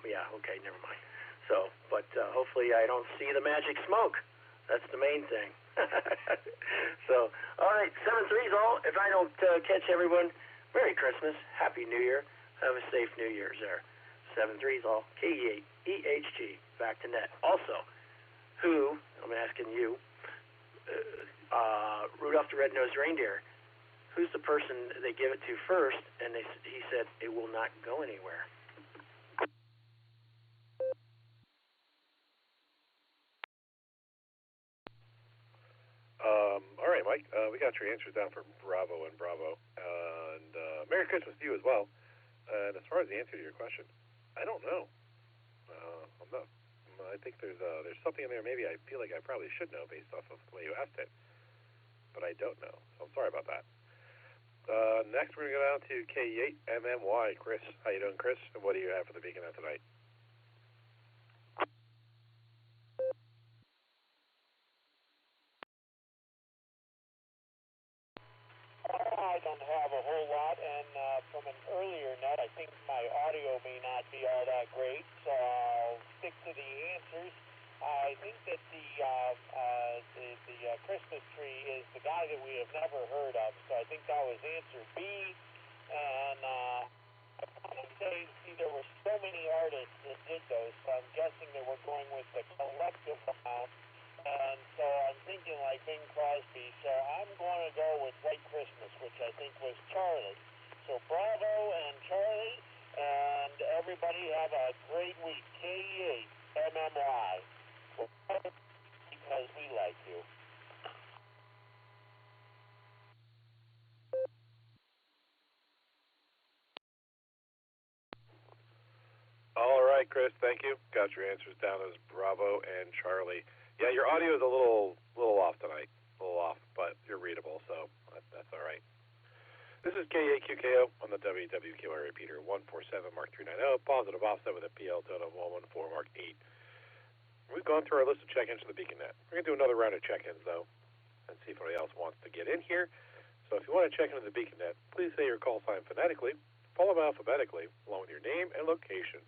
Yeah, okay, never mind. So, but hopefully I don't see the magic smoke. That's the main thing. So, all right, 7-3's all. If I don't catch everyone, Merry Christmas, Happy New Year. Have a safe New Year's there. 7-3's all. KE8EHG, back to net. Also, who, I'm asking you, Rudolph the Red-Nosed Reindeer, who's the person they give it to first, and he said it will not go anywhere? got your answers down for Bravo and Bravo. And Merry Christmas to you as well. And as far as the answer to your question, I don't know. I'm not. I think there's something in there. Maybe I feel like I probably should know based off of the way you asked it, but I don't know. So I'm sorry about that. Next, we're gonna go down to K8MMY. Chris, how you doing, Chris? And what do you have for the Beacon Net tonight? I don't have a whole lot, and from an earlier net, I think my audio may not be all that great, so I'll stick to the answers. I think that the Christmas tree is the guy that we have never heard of, so I think that was answer B. And I want to say, see, there were so many artists that did those, so I'm guessing that we're going with the collective amount. And so I'm thinking like Bing Crosby, so I'm going to go with White Christmas, which I think was Charlie. So Bravo and Charlie, and everybody have a great week. K8MMY. Because we like you. All right, Chris, thank you. Got your answers down as Bravo and Charlie. Yeah, your audio is a little off tonight. A little off, but you're readable, so that's all right. This is K8QKO on the WWQI repeater, 147 Mark 390, positive offset with a PL tone of 114 Mark 8. We've gone through our list of check-ins for the Beacon Net. We're going to do another round of check-ins, though, and see if anybody else wants to get in here. So if you want to check into the Beacon Net, please say your call sign phonetically, follow them alphabetically, along with your name and location.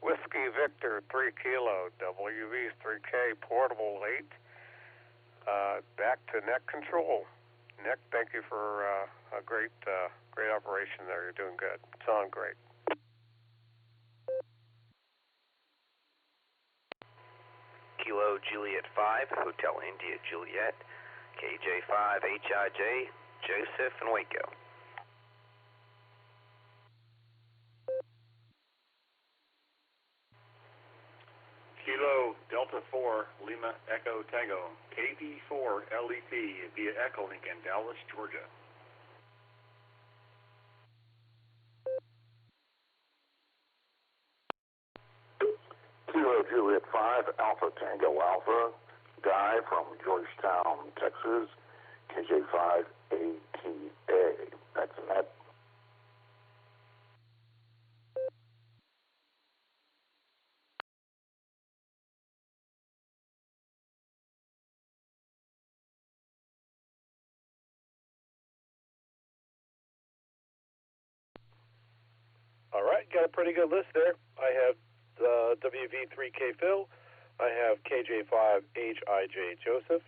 Whiskey Victor 3 Kilo, WV 3K, Portable 8. Back to net control. Nick, thank you for a great operation there. You're doing good. It's on great. Kilo Juliet 5, Hotel India Juliet, KJ5 HIJ, Joseph and Waco. Kilo Delta 4 Lima Echo Tango, KD4 LET via Echolink in Dallas, Georgia. Kilo Juliet 5 Alpha Tango Alpha, Guy from Georgetown, Texas, KJ5 ATA. That's a net. All right, got a pretty good list there. I have WV3K Phil. I have KJ5HIJ Joseph.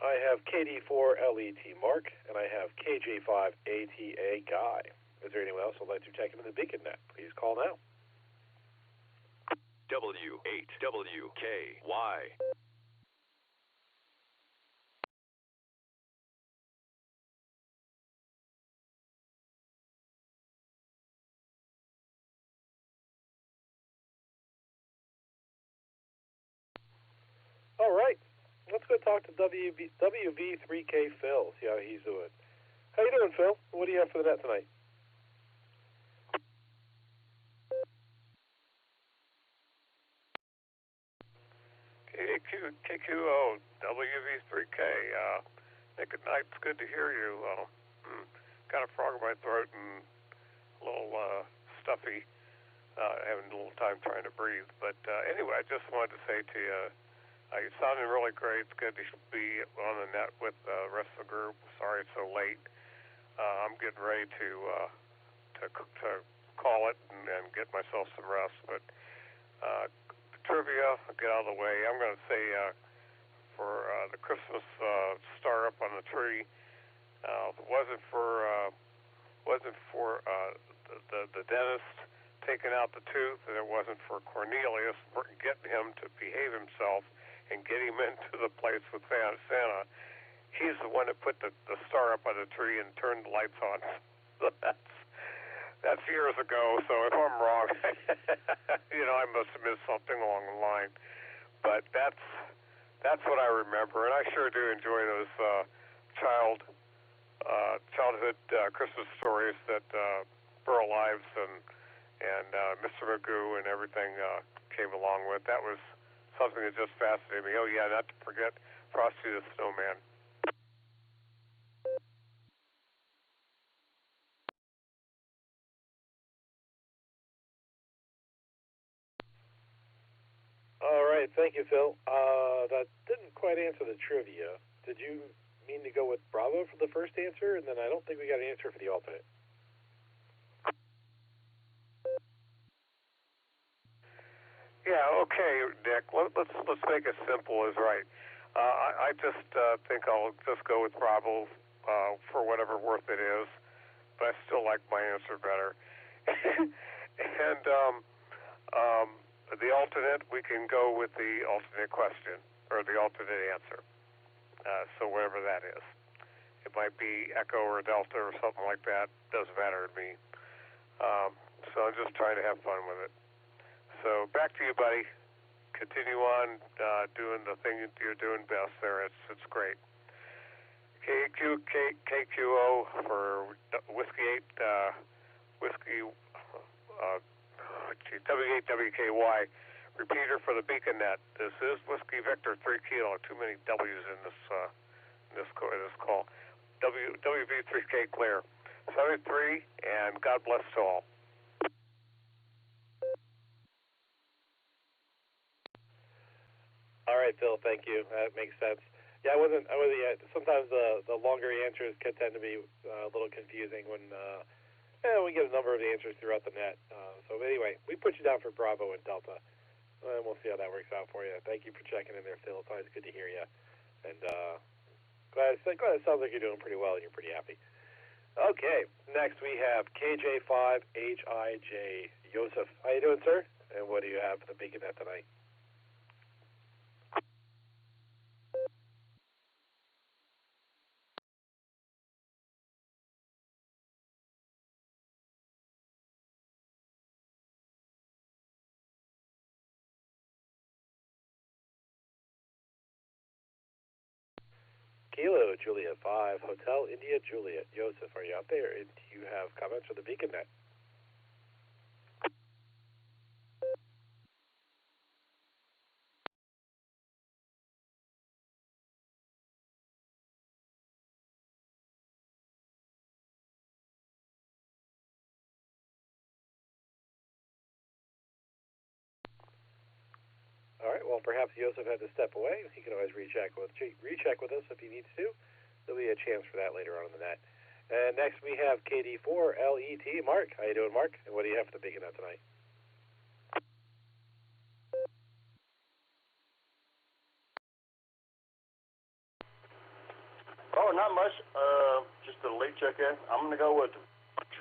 I have KD4LET Mark, and I have KJ5ATA Guy. Is there anyone else who would like to check into the Beacon Net? Please call now. W8WKY. All right, let's go talk to WV3K Phil, see how he's doing. How you doing, Phil? What do you have for the net tonight? KQO, WV3K, Nick at night, it's good to hear you. Got a frog in my throat and a little stuffy, having a little time trying to breathe. But anyway, I just wanted to say to you, you're sounding really great. It's good to be on the net with the rest of the group. Sorry it's so late. I'm getting ready to call it and get myself some rest. But trivia, I'll get out of the way. I'm going to say for the Christmas star up on the tree, if it wasn't for the dentist taking out the tooth, and it wasn't for Cornelius getting him to behave himself and get him into the place with Santa, he's the one that put the star up on the tree and turned the lights on. That's years ago, so if I'm wrong, I must have missed something along the line. but that's what I remember, and I sure do enjoy those childhood Christmas stories that Burl Ives and Mr. Magoo and everything came along with. That was something that just fascinated me. Oh yeah, not to forget Frosty the Snowman. All right, thank you, Phil. That didn't quite answer the trivia. Did you mean to go with Bravo for the first answer, and then I don't think we got an answer for the alternate? Yeah, okay, Nick. Let's make it simple as right. I just think I'll just go with Bravo for whatever worth it is, but I still like my answer better. And the alternate, we can go with the alternate question or the alternate answer. So whatever that is, it might be Echo or Delta or something like that. Doesn't matter to me. So I'm just trying to have fun with it. So back to you, buddy. Continue on doing the thing you're doing best there. It's great. KQO for Whiskey 8, W8WKY. Repeater for the Beacon Net. This is Whiskey Victor 3 Kilo. Too many W's in this call. WV3K clear. 73 and God bless to all. All right, Phil, thank you. That makes sense. Yeah, I wasn't. Sometimes the longer answers can tend to be a little confusing when we get a number of answers throughout the net. So anyway, we put you down for Bravo and Delta, and we'll see how that works out for you. Thank you for checking in there, Phil. It's always good to hear you. And glad it sounds like you're doing pretty well and you're pretty happy. Okay, next we have KJ5HIJ Joseph. How you doing, sir? And what do you have for the Beacon Net tonight? Kilo Juliet 5, Hotel India Juliet. Joseph, are you out there? And do you have comments for the Beacon Net? All right, well, perhaps Joseph had to step away. He can always recheck with us if he needs to. There'll be a chance for that later on in the net. And next we have KD4LET. Mark, how you doing, Mark? And what do you have for the Beacon Net tonight? Oh, not much. Just a late check-in. I'm going to go with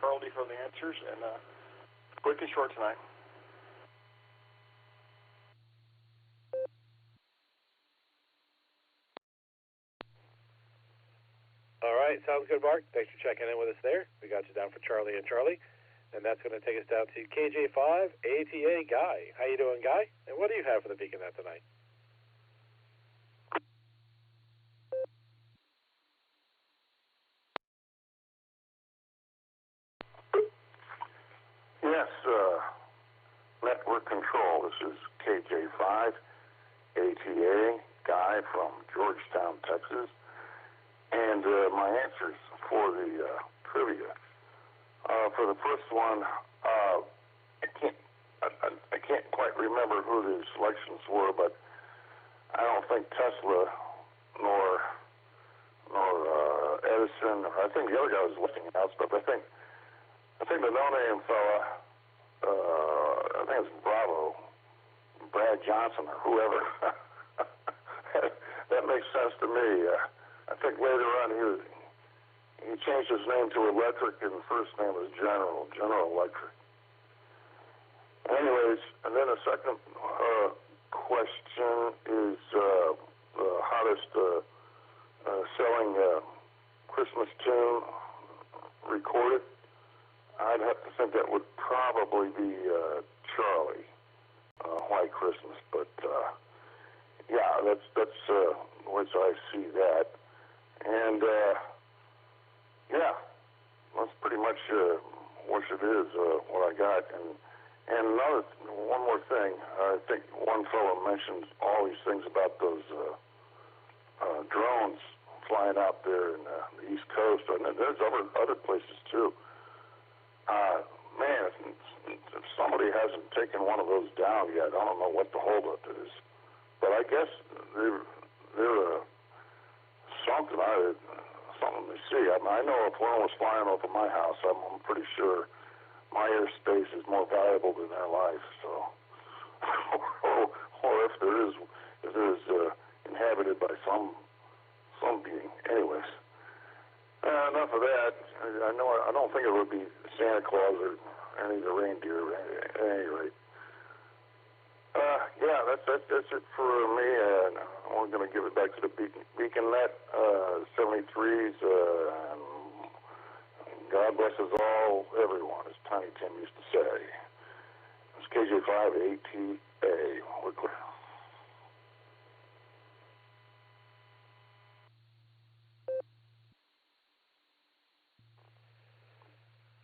Charlie for the answers, and quick and short tonight. All right, sounds good, Mark. Thanks for checking in with us there. We got you down for Charlie and Charlie. And that's going to take us down to KJ5ATA Guy. How you doing, Guy? And what do you have for the Beacon Net tonight? Yes, network control. This is KJ5ATA Guy from Georgetown, Texas. And my answers for the trivia. For the first one, I can't quite remember who the selections were, but I don't think Tesla nor Edison, or I think the other guy was listing house, but I think the no-name fella, I think it's Bravo, Brad Johnson or whoever. That makes sense to me. I think later on he changed his name to Electric, and the first name was General Electric. Anyways, and then the second question is the hottest selling Christmas tune recorded. I'd have to think that would probably be Charlie, White Christmas, but yeah, that's which I see that, and yeah, that's pretty much what it is. What I got, and one more thing. I think one fellow mentioned all these things about those drones flying out there in the East Coast, and there's other places too. Man, if somebody hasn't taken one of those down yet, I don't know what the holdup is. But I guess they're something to see. I know if one was flying over my house, I'm pretty sure my airspace is more valuable than their life. So, or if there is inhabited by some being. Anyways, enough of that. I don't think it would be Santa Claus or any of the reindeer. At any rate, yeah, that's it for me. And we're going to give it back to the BeaconNet 73s. And God bless us all, everyone, as Tiny Tim used to say. It's KJ5 ATA. We're clear.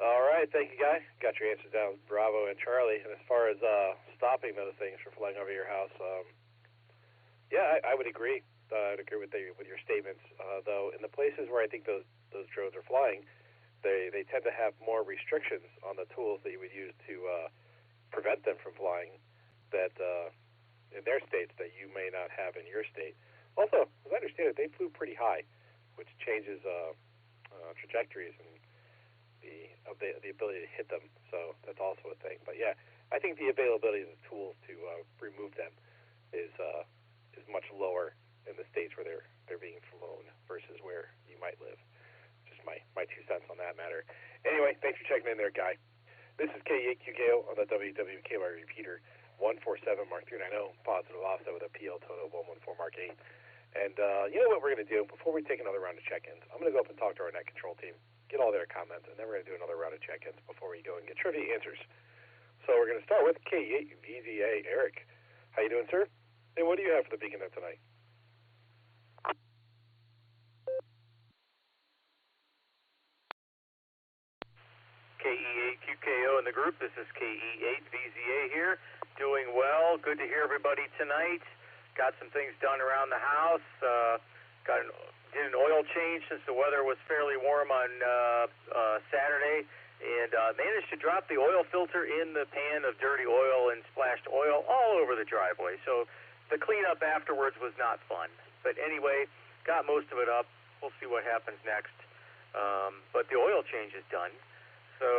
All right, thank you, Guy. Got your answers down, Bravo and Charlie. And as far as stopping those things from flying over your house, yeah, I would agree. I'd agree with your statements. Though in the places where I think those drones are flying, they tend to have more restrictions on the tools that you would use to prevent them from flying that in their states that you may not have in your state. Also, as I understand it, they flew pretty high, which changes trajectories and the ability to hit them, so that's also a thing. But yeah, I think the availability of the tools to remove them is much lower in the states where they're being flown versus where you might live. Just my 2 cents on that matter. Anyway, thanks for checking in there, Guy. This is K8QKO on the WWKY repeater 147 Mark 390, positive offset with a PL total of 114 Mark 8. And you know what we're going to do before we take another round of check-ins? I'm going to go up and talk to our net control team, get all their comments, and then we're going to do another round of check-ins before we go and get trivia answers. So we're going to start with K8 VZA Eric. How you doing, sir? And what do you have for the BeaconNet tonight? KE8QKO in the group. This is KE8VZA here. Doing well. Good to hear everybody tonight. Got some things done around the house. Did an oil change since the weather was fairly warm on Saturday, and managed to drop the oil filter in the pan of dirty oil and splashed oil all over the driveway. So the cleanup afterwards was not fun. But anyway, got most of it up. We'll see what happens next. But the oil change is done. So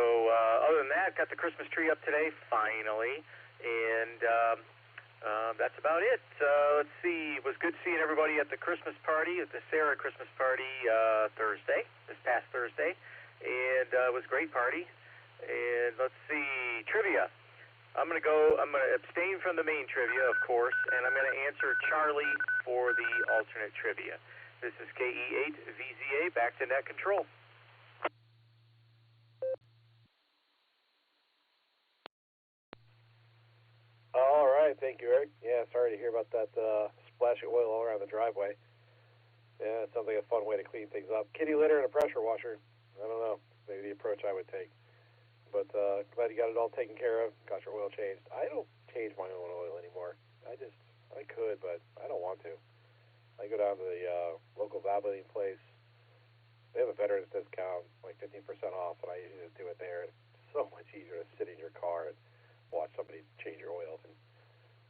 other than that, got the Christmas tree up today, finally. And that's about it. Let's see. It was good seeing everybody at the Christmas party, at the Sarah Christmas party this past Thursday. And it was a great party. And let's see. Trivia. I'm going to abstain from the main trivia, of course, and I'm going to answer Charlie for the alternate trivia. This is KE8VZA, back to net control. All right, thank you, Eric. Yeah, sorry to hear about that splash of oil all around the driveway. Yeah, it sounds like a fun way to clean things up. Kitty litter and a pressure washer. I don't know, maybe the approach I would take. But glad you got it all taken care of, got your oil changed. I don't change my own oil anymore. I could, but I don't want to. I go down to the local validating place. They have a veterans discount, like 15% off, and I usually just do it there. It's so much easier to sit in your car and watch somebody change your oil than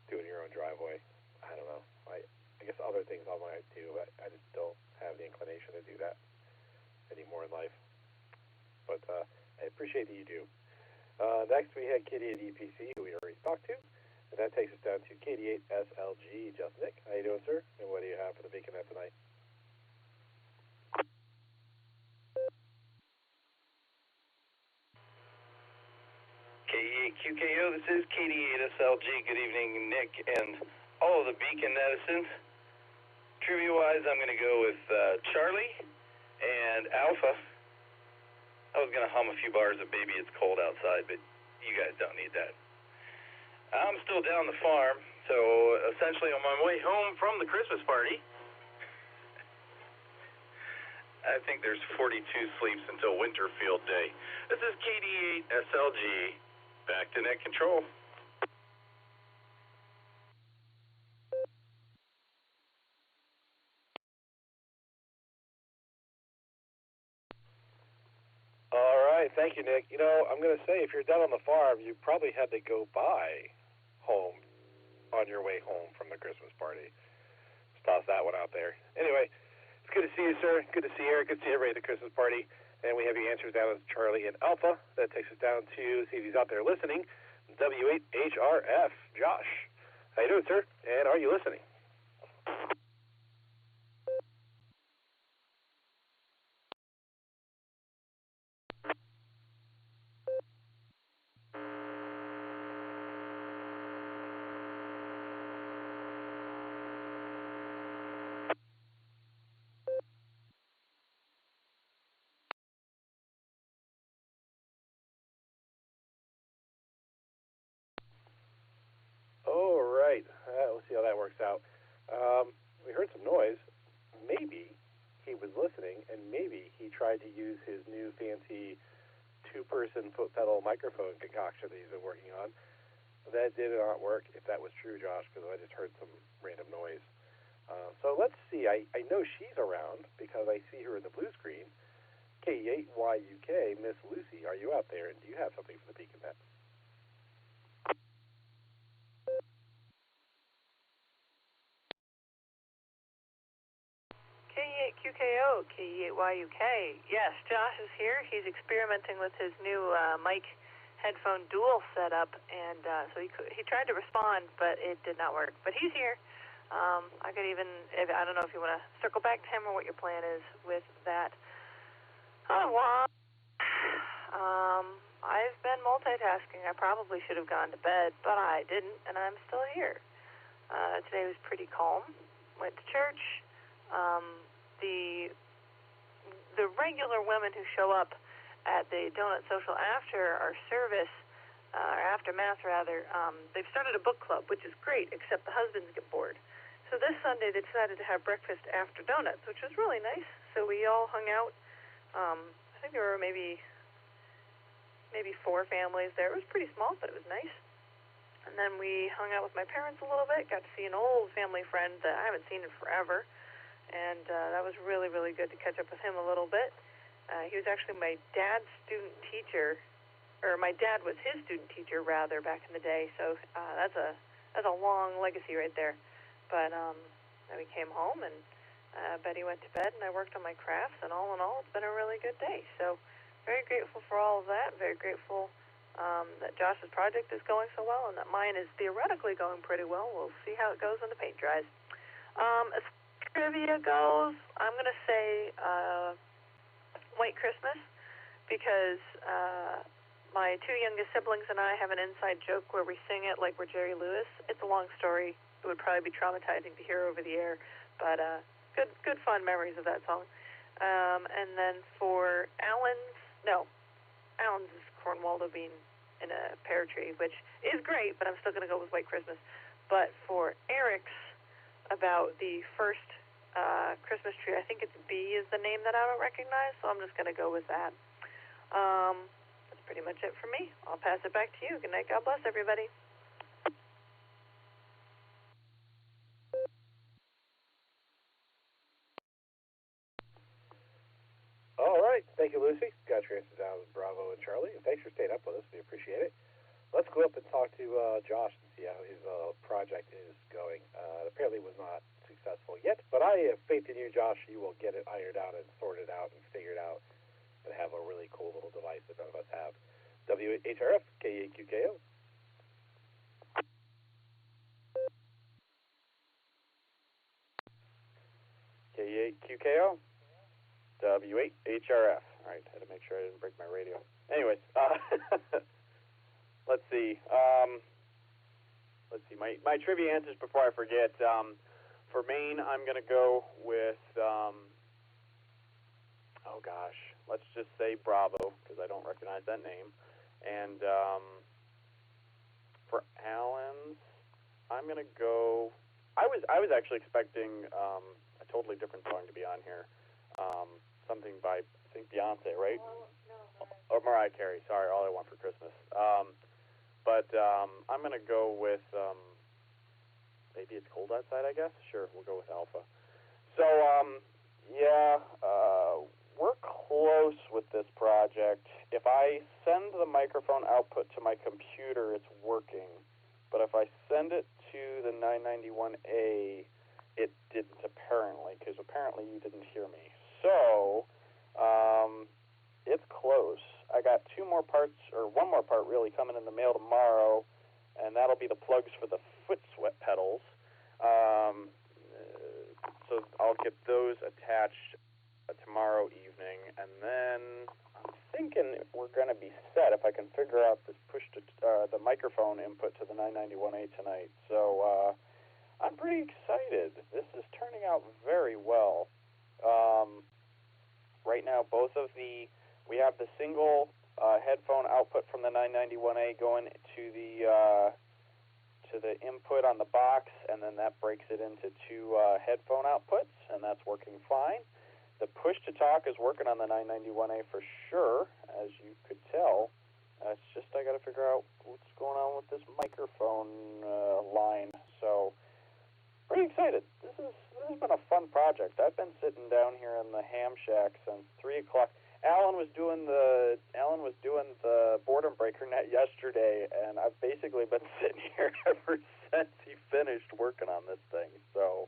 do it in your own driveway. I don't know. I guess other things I might do, but I just don't have the inclination to do that anymore in life. But I appreciate that you do. Next, we had Kitty at EPC, who we already talked to. And that takes us down to KD8 SLG. Just Nick, how you doing, sir? And what do you have for the BeaconNet tonight? KE8QKO, this is KD8 SLG. Good evening, Nick, and all of the Beacon netizens. Trivia-wise, I'm going to go with Charlie and Alpha. I was going to hum a few bars of Baby It's Cold Outside, but you guys don't need that. I'm still down the farm, So essentially on my way home from the Christmas party, I think there's 42 sleeps until Winterfield Day. This is KD8 SLG, back to net control. All right, thank you, Nick. You know, I'm going to say, if you're down on the farm, you probably had to go by home on your way home from the Christmas party. Just toss that one out there. Anyway, it's good to see you, sir. Good to see Eric. Good to see everybody at the Christmas party. And we have your answers down as Charlie and Alpha. That takes us down to, see if he's out there listening, W8HRF, Josh. How you doing, sir? And are you listening? All right. Let's see how that works out. We heard some noise. Maybe he was listening, and maybe he tried to use his new fancy two-person foot pedal microphone concoction that he's been working on. That did not work, if that was true, Josh, because I just heard some random noise. So let's see. I know she's around because I see her in the blue screen. K8YUK, Miss Lucy, are you out there, and do you have something for the Beacon Net? K8QKO, K8YUK. Yes, Josh is here. He's experimenting with his new mic headphone dual setup, and so he tried to respond, but it did not work. But he's here. I could even, I don't know if you want to circle back to him or what your plan is with that. Well, I've been multitasking. I probably should have gone to bed, but I didn't, and I'm still here. Today was pretty calm. Went to church. The regular women who show up at the Donut Social after our service, or after Mass rather, they've started a book club, which is great, except the husbands get bored. So this Sunday they decided to have breakfast after donuts, which was really nice. So we all hung out. I think there were maybe 4 families there. It was pretty small, but it was nice. And then we hung out with my parents a little bit, got to see an old family friend that I haven't seen in forever. And that was really, really good to catch up with him a little bit. He was actually my dad's student teacher, or my dad was his student teacher, rather, back in the day. So that's a long legacy right there. But then we came home, and Betty went to bed, and I worked on my crafts. And all in all, it's been a really good day. So very grateful for all of that. Very grateful that Josh's project is going so well, and that mine is theoretically going pretty well. We'll see how it goes when the paint dries. As trivia goes, I'm going to say White Christmas, because my 2 youngest siblings and I have an inside joke where we sing it like we're Jerry Lewis. It's a long story. It would probably be traumatizing to hear over the air, but good fun memories of that song. And then for Allen's is Cornwaldo being in a pear tree, which is great, but I'm still going to go with White Christmas. But for Eric's, about the first Christmas tree, I think it's B is the name that I don't recognize, so I'm just going to go with that. That's pretty much it for me. I'll pass it back to you. Good night. God bless everybody. All right. Thank you, Lucy. Got your answers down with Bravo and Charlie. And thanks for staying up with us. We appreciate it. Let's go up and talk to Josh and see how his project is going. Apparently was not successful yet, but I have faith in you, Josh. You will get it ironed out and sorted out and figured out and have a really cool little device that none of us have. WHRF, K8QKO. K8QKO, W8HRF. All right, had to make sure I didn't break my radio. Anyways, let's see. My trivia answers before I forget. For Maine, I'm going to go with, let's just say Bravo, because I don't recognize that name. And for Allen's, I'm gonna go. I was actually expecting a totally different song to be on here. Something by, I think, Beyonce, right? Or Mariah Carey. Sorry, All I Want for Christmas. But I'm gonna go with maybe It's Cold Outside. I guess. Sure, we'll go with Alpha. So yeah, we're close with this project. If I send the microphone output to my computer, it's working. But if I send it to the 991A, it didn't apparently, because apparently you didn't hear me. So, it's close. I got two more parts, or one more part really, coming in the mail tomorrow, and that'll be the plugs for the foot sweat pedals. So I'll get those attached tomorrow evening, and then I'm thinking we're going to be set if I can figure out this push to the microphone input to the 991A tonight. So I'm pretty excited. This is turning out very well. Right now, we have the single headphone output from the 991A going to the input on the box, and then that breaks it into two headphone outputs, and that's working fine. The push-to-talk is working on the 991A for sure, as you could tell. It's just I got to figure out what's going on with this microphone line. So, pretty excited. This has been a fun project. I've been sitting down here in the ham shack since 3 o'clock. Alan was doing the boredom breaker net yesterday, and I've basically been sitting here ever since he finished working on this thing. So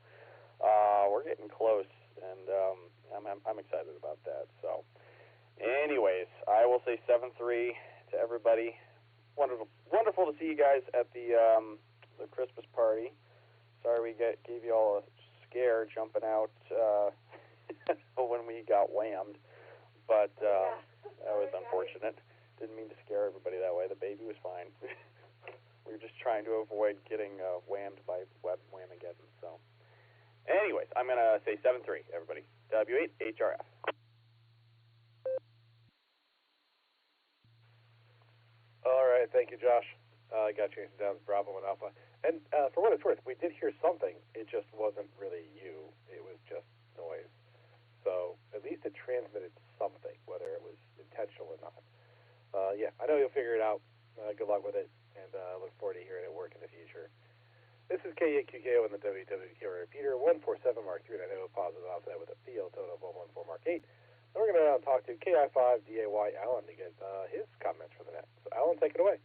we're getting close, and I'm excited about that. So, anyways, I will say 7-3 to everybody. Wonderful to see you guys at the Christmas party. Sorry we gave you all a scare jumping out when we got whammed. But that was unfortunate. Didn't mean to scare everybody that way. The baby was fine. We were just trying to avoid getting whammed by Whamageddon. So, anyways, I'm going to say 7-3, everybody. W8HRF. All right, thank you, Josh. I got you down to Bravo and Alpha. And for what it's worth, we did hear something. It just wasn't really you. It was just noise. So at least it transmitted something, whether it was intentional or not. Yeah, I know you'll figure it out. Good luck with it, and I look forward to hearing it work in the future. This is K8QKO in the WWQ repeater, 147 Mark 390, positive offset with a PL tone of 114 Mark 8. And we're going to talk to KI5DAY Alan to get his comments for the net. So Alan, take it away.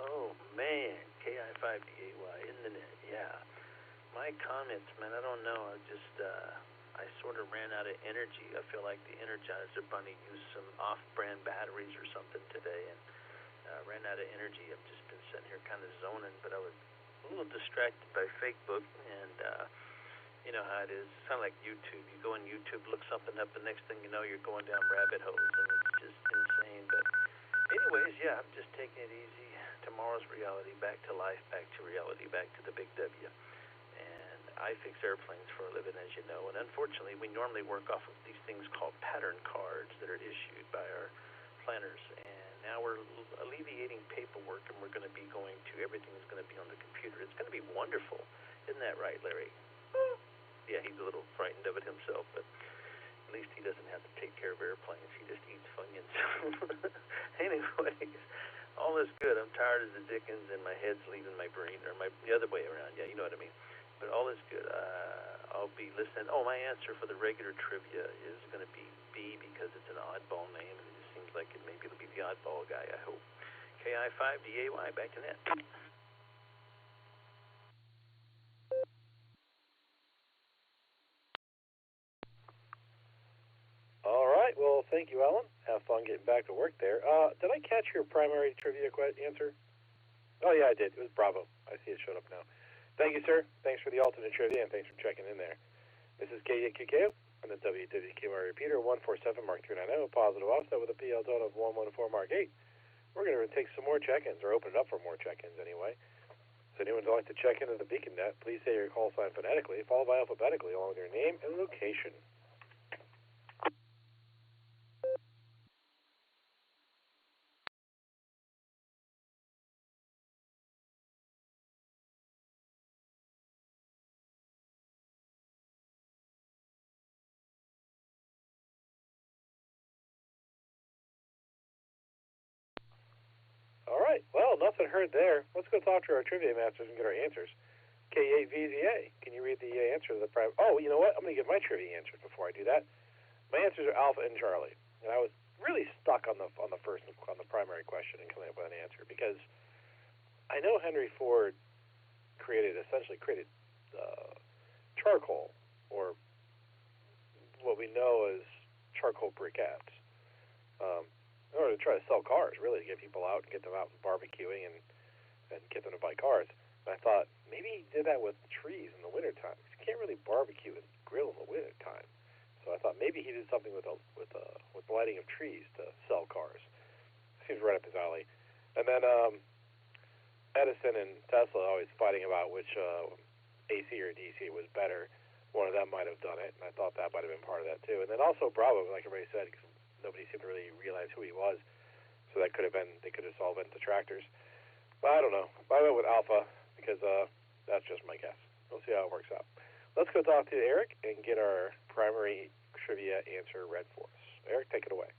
Oh, man, KI5DAY in the net, yeah. My comments, man, I don't know. I sort of ran out of energy. I feel like the Energizer Bunny used some off-brand batteries or something today, and ran out of energy. I've just been sitting here kind of zoning, but I was a little distracted by Facebook, and you know how it is. It's kind of like YouTube. You go on YouTube, look something up, the next thing you know, you're going down rabbit holes, and it's just insane. But anyways, yeah, I'm just taking it easy. Tomorrow's reality, back to life, back to reality, back to the big W. And I fix airplanes for a living, as you know. And unfortunately, we normally work off of these things called pattern cards that are issued by our planners. And now we're alleviating paperwork, and we're going to be going to everything is going to be on the computer. It's going to be wonderful. Isn't that right, Larry? Yeah, he's a little frightened of it himself, but at least he doesn't have to take care of airplanes. He just eats Funyuns. Anyways, all is good. I'm tired as the dickens, and my head's leaving my brain, or the other way around. Yeah, you know what I mean. But all is good. I'll be listening. Oh, my answer for the regular trivia is going to be B because it's an oddball name, and it just seems like maybe it'll be the oddball guy, I hope. KI5DAY, back to net. All right. Well, thank you, Alan. Have fun getting back to work there. Did I catch your primary trivia answer? Oh, yeah, I did. It was Bravo. I see it showed up now. Thank you, sir. Thanks for the alternate trivia, and thanks for checking in there. This is K8QKO on the WWQR repeater, 147 Mark 390, positive offset with a PL tone of 114 Mark 8. We're going to take some more check-ins, or open it up for more check-ins anyway. So anyone who'd like to check into the Beacon Net, please say your call sign phonetically, followed by alphabetically, along with your name and location. right. Well, nothing heard there. Let's go talk to our trivia masters and get our answers. K8VZA, can you read the answer to the prime? Oh, you know what? I'm going to give my trivia answers before I do that. My answers are Alpha and Charlie, and I was really stuck on the primary question and coming up with an answer because I know Henry Ford essentially created charcoal, or what we know as charcoal briquettes, in order to try to sell cars, really, to get people out and get them out and barbecuing and get them to buy cars. And I thought maybe he did that with trees in the wintertime, because you can't really barbecue and grill in the wintertime. So I thought maybe he did something with lighting of trees to sell cars. Seems right up his alley. And then Edison and Tesla always fighting about which AC or DC was better. One of them might have done it, and I thought that might have been part of that too. And then also Bravo, like everybody said, because nobody seemed to really realize who he was. So they could have all been detractors. But I don't know. I went with Alpha because that's just my guess. We'll see how it works out. Let's go talk to Eric and get our primary trivia answer read for us. Eric, take it away.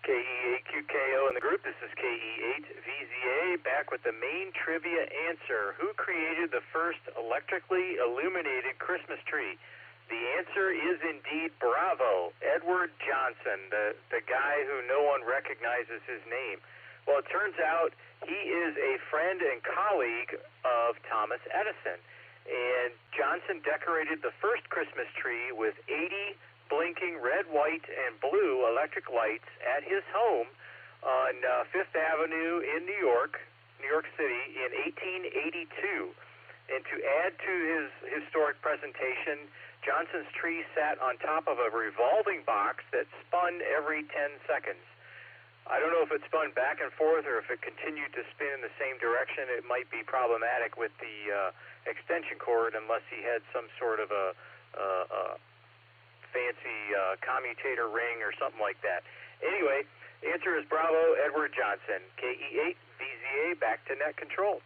KE8QKO in the group. This is KE8VZA back with the main trivia answer. Who created the first electrically illuminated Christmas tree? The answer is indeed Bravo, Edward Johnson, the guy who no one recognizes his name. Well, it turns out he is a friend and colleague of Thomas Edison. And Johnson decorated the first Christmas tree with 80 blinking red, white, and blue electric lights at his home on Fifth Avenue in New York City in 1882. And to add to his historic presentation, Johnson's tree sat on top of a revolving box that spun every 10 seconds. I don't know if it spun back and forth or if it continued to spin in the same direction. It might be problematic with the extension cord unless he had some sort of a fancy commutator ring or something like that. Anyway, the answer is Bravo, Edward Johnson. KE8VZA, back to net control.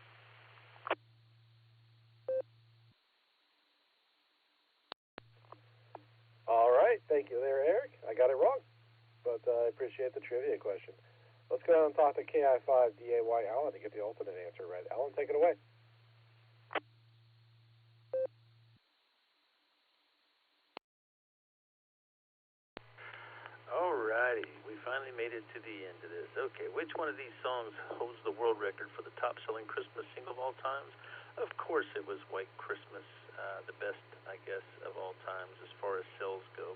All right, thank you there, Eric. I got it wrong, but I appreciate the trivia question. Let's go and talk to KI5DAY Alan to get the alternate answer read. Alan, take it away. Alrighty, we finally made it to the end of this. Okay, which one of these songs holds the world record for the top-selling Christmas single of all times? Of course it was White Christmas, the best, I guess, of all times as far as sales go.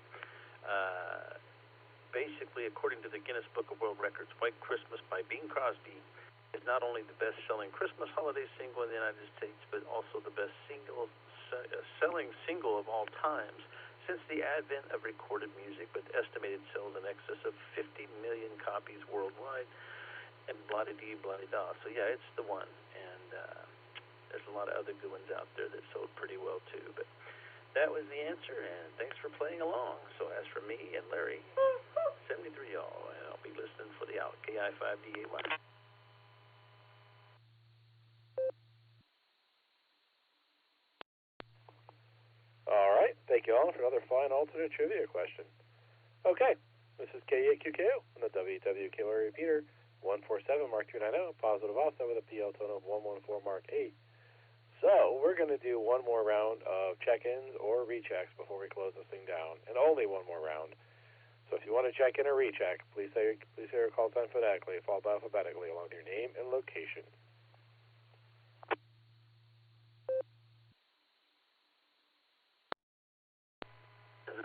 Basically, according to the Guinness Book of World Records, White Christmas by Bing Crosby is not only the best-selling Christmas holiday single in the United States, but also the best-selling single of all times since the advent of recorded music, with estimated sales in excess of 50 million copies worldwide, and blah-de-dee, blah-de-da. So yeah, it's the one, and there's a lot of other good ones out there that sold pretty well too, but that was the answer, and thanks for playing along. So as for me and Larry, 73 y'all, and I'll be listening for the out, KI5DAY. All right, thank you all for another fine alternate trivia question. Okay, this is K8QKO on the WWKO repeater, 147 Mark 290, positive offset with a PL tone of 114 Mark 8. So we're going to do one more round of check-ins or rechecks before we close this thing down, and only one more round. So if you want to check in or recheck, please say your call sign phonetically, followed alphabetically along with your name and location.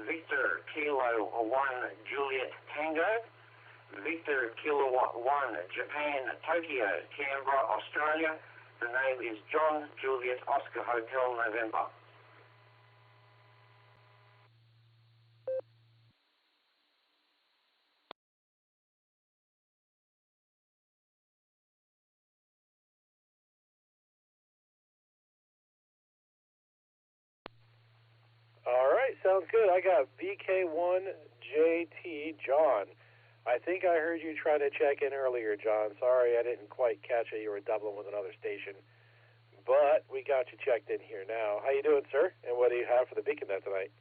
Victor Kilo 1 Juliet Tango, Victor Kilo 1 Japan Tokyo Canberra Australia. The name is John Juliet Oscar Hotel November. All right, sounds good. I got VK1JT John. I think I heard you try to check in earlier, John. Sorry, I didn't quite catch it. You were doubling with another station. But we got you checked in here now. How you doing, sir? And what do you have for the BeaconNet tonight?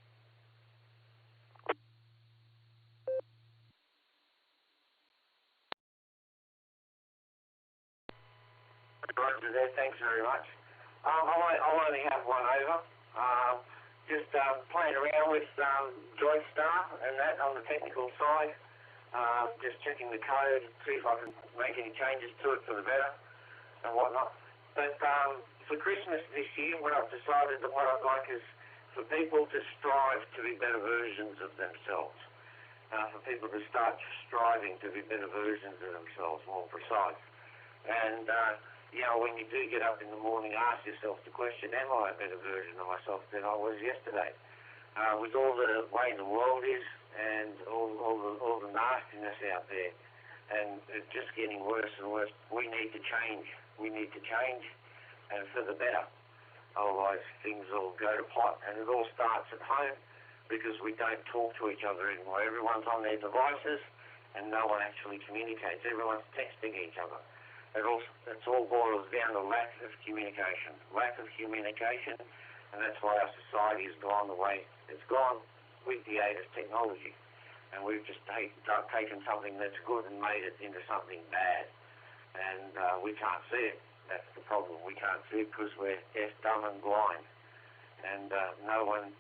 Roger there. Thanks very much. I'll only have one over. Just playing around with Joystar and that on the technical side. Just checking the code, see if I can make any changes to it for the better and whatnot. But for Christmas this year, what I've decided that what I'd like is for people to strive to be better versions of themselves. For people to start striving to be better versions of themselves, more precise. And, when you do get up in the morning, ask yourself the question, am I a better version of myself than I was yesterday? With all the way the world is and all the nastiness out there, and it's just getting worse and worse, we need to change. We need to change, and for the better. Otherwise, things will go to pot, and it all starts at home because we don't talk to each other anymore. Everyone's on their devices, and no one actually communicates. Everyone's texting each other. It all boils down to lack of communication. Lack of communication, and that's why our society has gone the way it's gone with the aid of technology. And we've just taken something that's good and made it into something bad. And we can't see it. That's the problem. We can't see it because we're deaf, dumb, and blind. And no one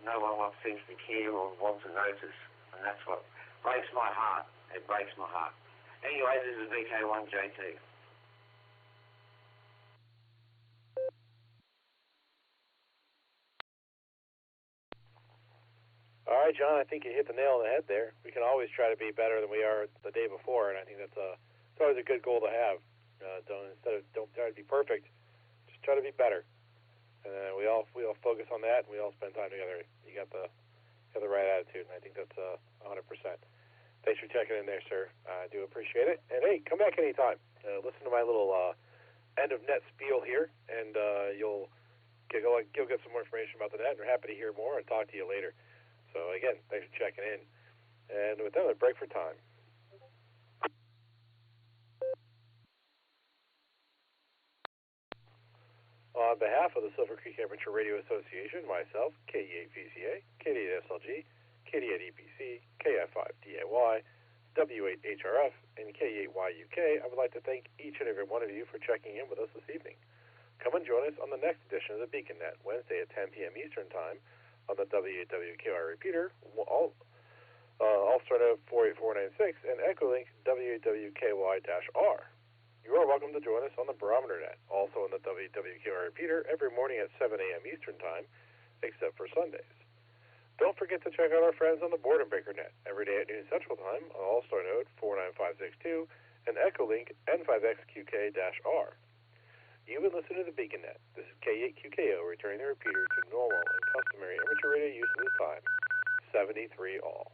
seems to care or want to notice. And that's what breaks my heart. It breaks my heart. Anyway, this is VK1JT. All right, John, I think you hit the nail on the head there. We can always try to be better than we are the day before, and I think it's always a good goal to have. Don't try to be perfect, just try to be better. And then we all focus on that, and we all spend time together. You got the right attitude, and I think that's 100%. Thanks for checking in there, sir. I do appreciate it. And hey, come back anytime. Listen to my little end of net spiel here, and you'll get some more information about the net. And we're happy to hear more and talk to you later. So again, thanks for checking in. And with that, a break for time. On behalf of the Silvercreek Amateur Radio Association, myself, KE8VCA, KD8SLG, KD8EPC, KF5DAY, W8HRF, and K8YUK, I would like to thank each and every one of you for checking in with us this evening. Come and join us on the next edition of the Beacon Net, Wednesday at 10 p.m. Eastern Time, on the WWKR repeater, Allstar Node 48496, and Echolink WWKY-R. You are welcome to join us on the Barometer Net, also on the WWKR repeater, every morning at 7 a.m. Eastern Time, except for Sundays. Don't forget to check out our friends on the Boredom Breaker Net, every day at noon Central Time, on Allstar Node 49562, and Echolink N5XQK-R. You've been listening to the Beacon Net. This is K8QKO returning the repeater to normal and customary amateur radio use at this time, 73 all.